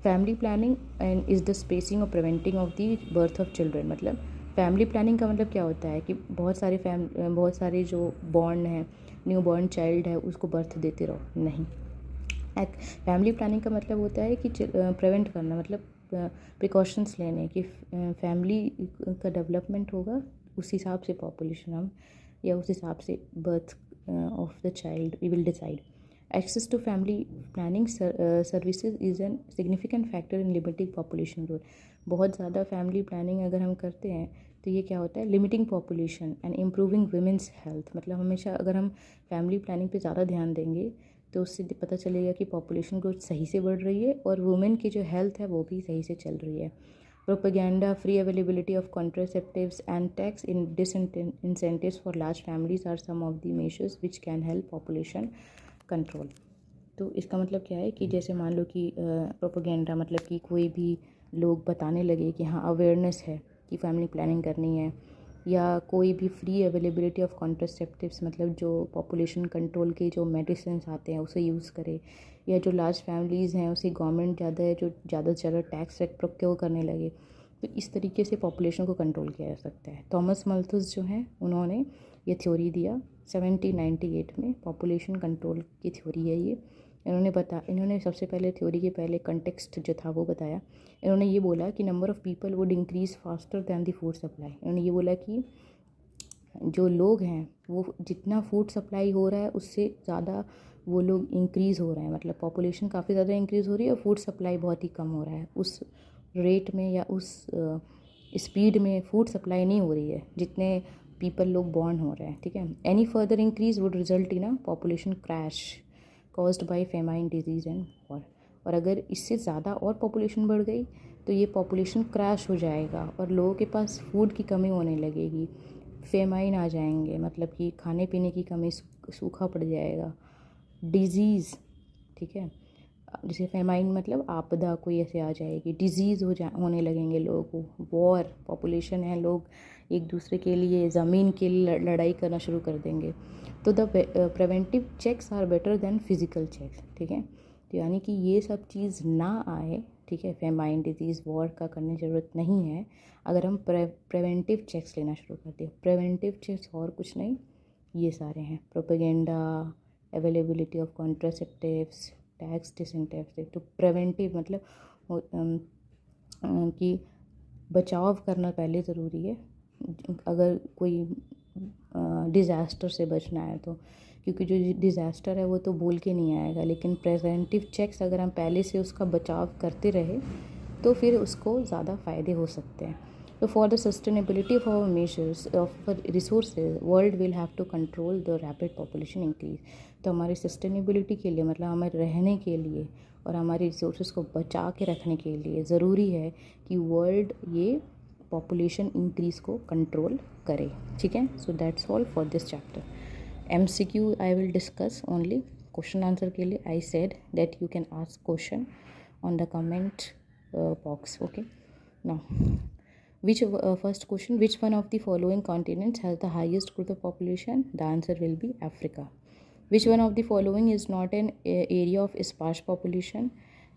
Family planning and is the spacing और preventing of the birth of children. मतलब फैमिली प्लानिंग का मतलब क्या होता है कि बहुत सारे जो बॉर्न हैं, न्यू बॉर्न चाइल्ड है उसको बर्थ देते रहो, नहीं। फैमिली प्लानिंग का मतलब होता है कि प्रिवेंट करना, मतलब प्रिकॉशंस लेने कि फैमिली का डेवलपमेंट होगा, उस हिसाब से पॉपुलेशन हम या उस हिसाब से birth of the child we will decide. Access to family planning services is a significant factor in limiting population growth। बहुत ज़्यादा फैमिली प्लानिंग अगर हम करते हैं तो ये क्या होता है, limiting population and improving women's health. मतलब हमेशा अगर हम फैमिली प्लानिंग पे ज़्यादा ध्यान देंगे तो उससे पता चलेगा कि पॉपुलेशन ग्रोथ सही से बढ़ रही है और वुमेन की जो हेल्थ है वो भी सही से चल रही है। Propaganda, free availability of contraceptives and tax in disincentives for large families are some of the measures which can help population control. तो इसका मतलब क्या है कि जैसे मान लो कि प्रोपेगेंडा मतलब कि कोई भी लोग बताने लगे कि हाँ अवेयरनेस है कि फैमिली प्लानिंग करनी है, या कोई भी फ्री अवेलेबिलिटी ऑफ कॉन्ट्रासेप्टिव्स मतलब जो पॉपुलेशन कंट्रोल के जो मेडिसिन आते हैं उसे यूज़ करे, या जो लार्ज फैमिलीज़ हैं उसे गवर्नमेंट ज़्यादा से ज़्यादा टैक्स प्रोक्योर करने लगे, तो इस तरीके से पॉपुलेशन को कंट्रोल किया जा सकता है। थॉमस मल्थस जो हैं उन्होंने ये थ्योरी दिया 1798 में, पॉपुलेशन कंट्रोल की थ्योरी है ये। इन्होंने सबसे पहले थ्योरी के पहले कंटेक्स्ट जो था वो बताया। इन्होंने ये बोला कि number of people would increase faster than the food supply. इन्होंने ये बोला कि जो लोग हैं वो जितना फूड सप्लाई हो रहा है उससे ज़्यादा वो लोग इंक्रीज़ हो रहे हैं, मतलब पॉपुलेशन काफ़ी ज़्यादा इंक्रीज़ हो रही है और फूड सप्लाई बहुत ही कम हो रहा है। उस रेट में या उस स्पीड में फूड सप्लाई नहीं हो रही है जितने पीपल लोग बॉर्न हो रहे हैं, ठीक है। Any further increase would result in a population crash caused by famine, disease and war. और अगर इससे ज़्यादा और पॉपुलेशन बढ़ गई तो ये पॉपुलेशन क्रैश हो जाएगा और लोगों के पास फूड की कमी होने लगेगी, फेमाइन आ जाएंगे, मतलब कि खाने पीने की कमी, सूखा पड़ जाएगा, डिज़ीज़, ठीक है। जैसे फेमाइन मतलब आपदा कोई ऐसे आ जाएगी, डिजीज़ होने लगेंगे लोगों को, वॉर, पॉपुलेशन है, लोग एक दूसरे के लिए ज़मीन के लिए लड़ाई करना शुरू कर देंगे। तो the preventive checks are better than physical checks, ठीक है। तो यानी कि ये सब चीज़ ना आए, ठीक है, फेमाइन, डिजीज़, वॉर का करने की ज़रूरत नहीं है अगर हम प्रिवेंटिव चेक्स लेना शुरू कर दें। प्रिवेंटिव चेक्स और कुछ नहीं, ये सारे हैं, propaganda, availability of contraceptives, tax disincentive. तो प्रिवेंटिव मतलब कि बचाव करना पहले ज़रूरी है अगर कोई डिज़ास्टर से बचना है तो, क्योंकि जो डिज़ास्टर है वो तो बोल के नहीं आएगा, लेकिन प्रिवेंटिव चेक्स अगर हम पहले से उसका बचाव करते रहे तो फिर उसको ज़्यादा फ़ायदे हो सकते हैं। तो for the sustainability of our measures of resources world will have to control the rapid population increase. तो हमारी सस्टेनेबिलिटी के लिए मतलब हमारे रहने के लिए और हमारे रिसोर्सेज को बचा के रखने के लिए ज़रूरी है कि वर्ल्ड ये पॉपुलेशन इंक्रीज़ को कंट्रोल करे, ठीक है। So that's all for this chapter. MCQ I will discuss only, question answer के लिए I said that you can ask question on the comment box, okay. Now first question, which one of the following continents has the highest growth of population? The answer will be Africa. Which one of the following is not an area of sparse population?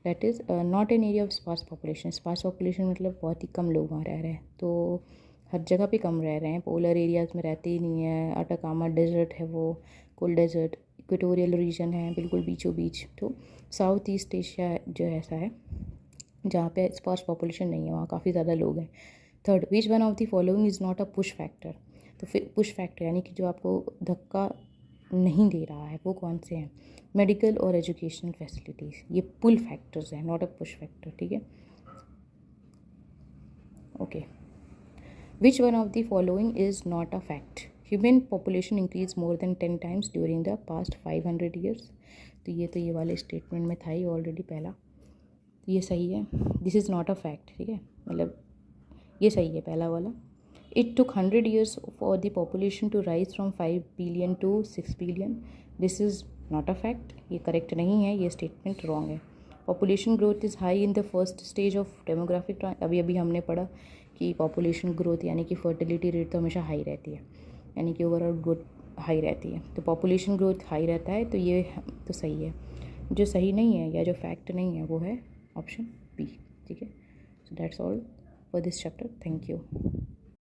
That is not an area of sparse population. Sparse population मतलब बहुत ही कम लोग वहाँ रह रहे हैं, तो हर जगह पे कम रह रहे हैं, पोलर एरियाज़ में रहते ही नहीं है, अटाकामा डेजर्ट है वो, कोल्ड डेजर्ट, इक्वेटोरियल रीजन है बिल्कुल बीचों बीच। तो साउथ ईस्ट एशिया जो ऐसा है जहाँ पे स्पार्स पॉपुलेशन नहीं है, वहाँ काफ़ी ज़्यादा लोग हैं। Third, which one of the following is not a push factor? तो फिर पुश फैक्टर यानी कि जो आपको धक्का नहीं दे रहा है वो कौन से हैं? मेडिकल और एजुकेशनल फैसिलिटीज़, ये पुल फैक्टर्स हैं, नॉट अ पुश फैक्टर, ठीक है। Okay, which one of the following is not a fact? Human population increase more than 10 times during the past 500 years. तो ये वाले स्टेटमेंट में था ही ऑलरेडी पहला, तो ये सही है, this is not a fact, ठीक है, मतलब ये सही है पहला वाला। It took 100 years for the population to rise from 5 billion to 6 billion, this is not a fact, ये करेक्ट नहीं है, ये स्टेटमेंट रॉन्ग है। Population growth is high in the first stage of demographic, अभी अभी हमने पढ़ा कि पॉपुलेशन ग्रोथ यानी कि फर्टिलिटी रेट तो हमेशा हाई रहती है, यानी कि ओवरऑल ग्रोथ हाई रहती है। तो पॉपुलेशन ग्रोथ हाई रहता है, तो ये तो सही है। जो सही नहीं है या जो फैक्ट नहीं है वो है ऑप्शन बी। ठीक है, so that's all for this chapter. Thank you.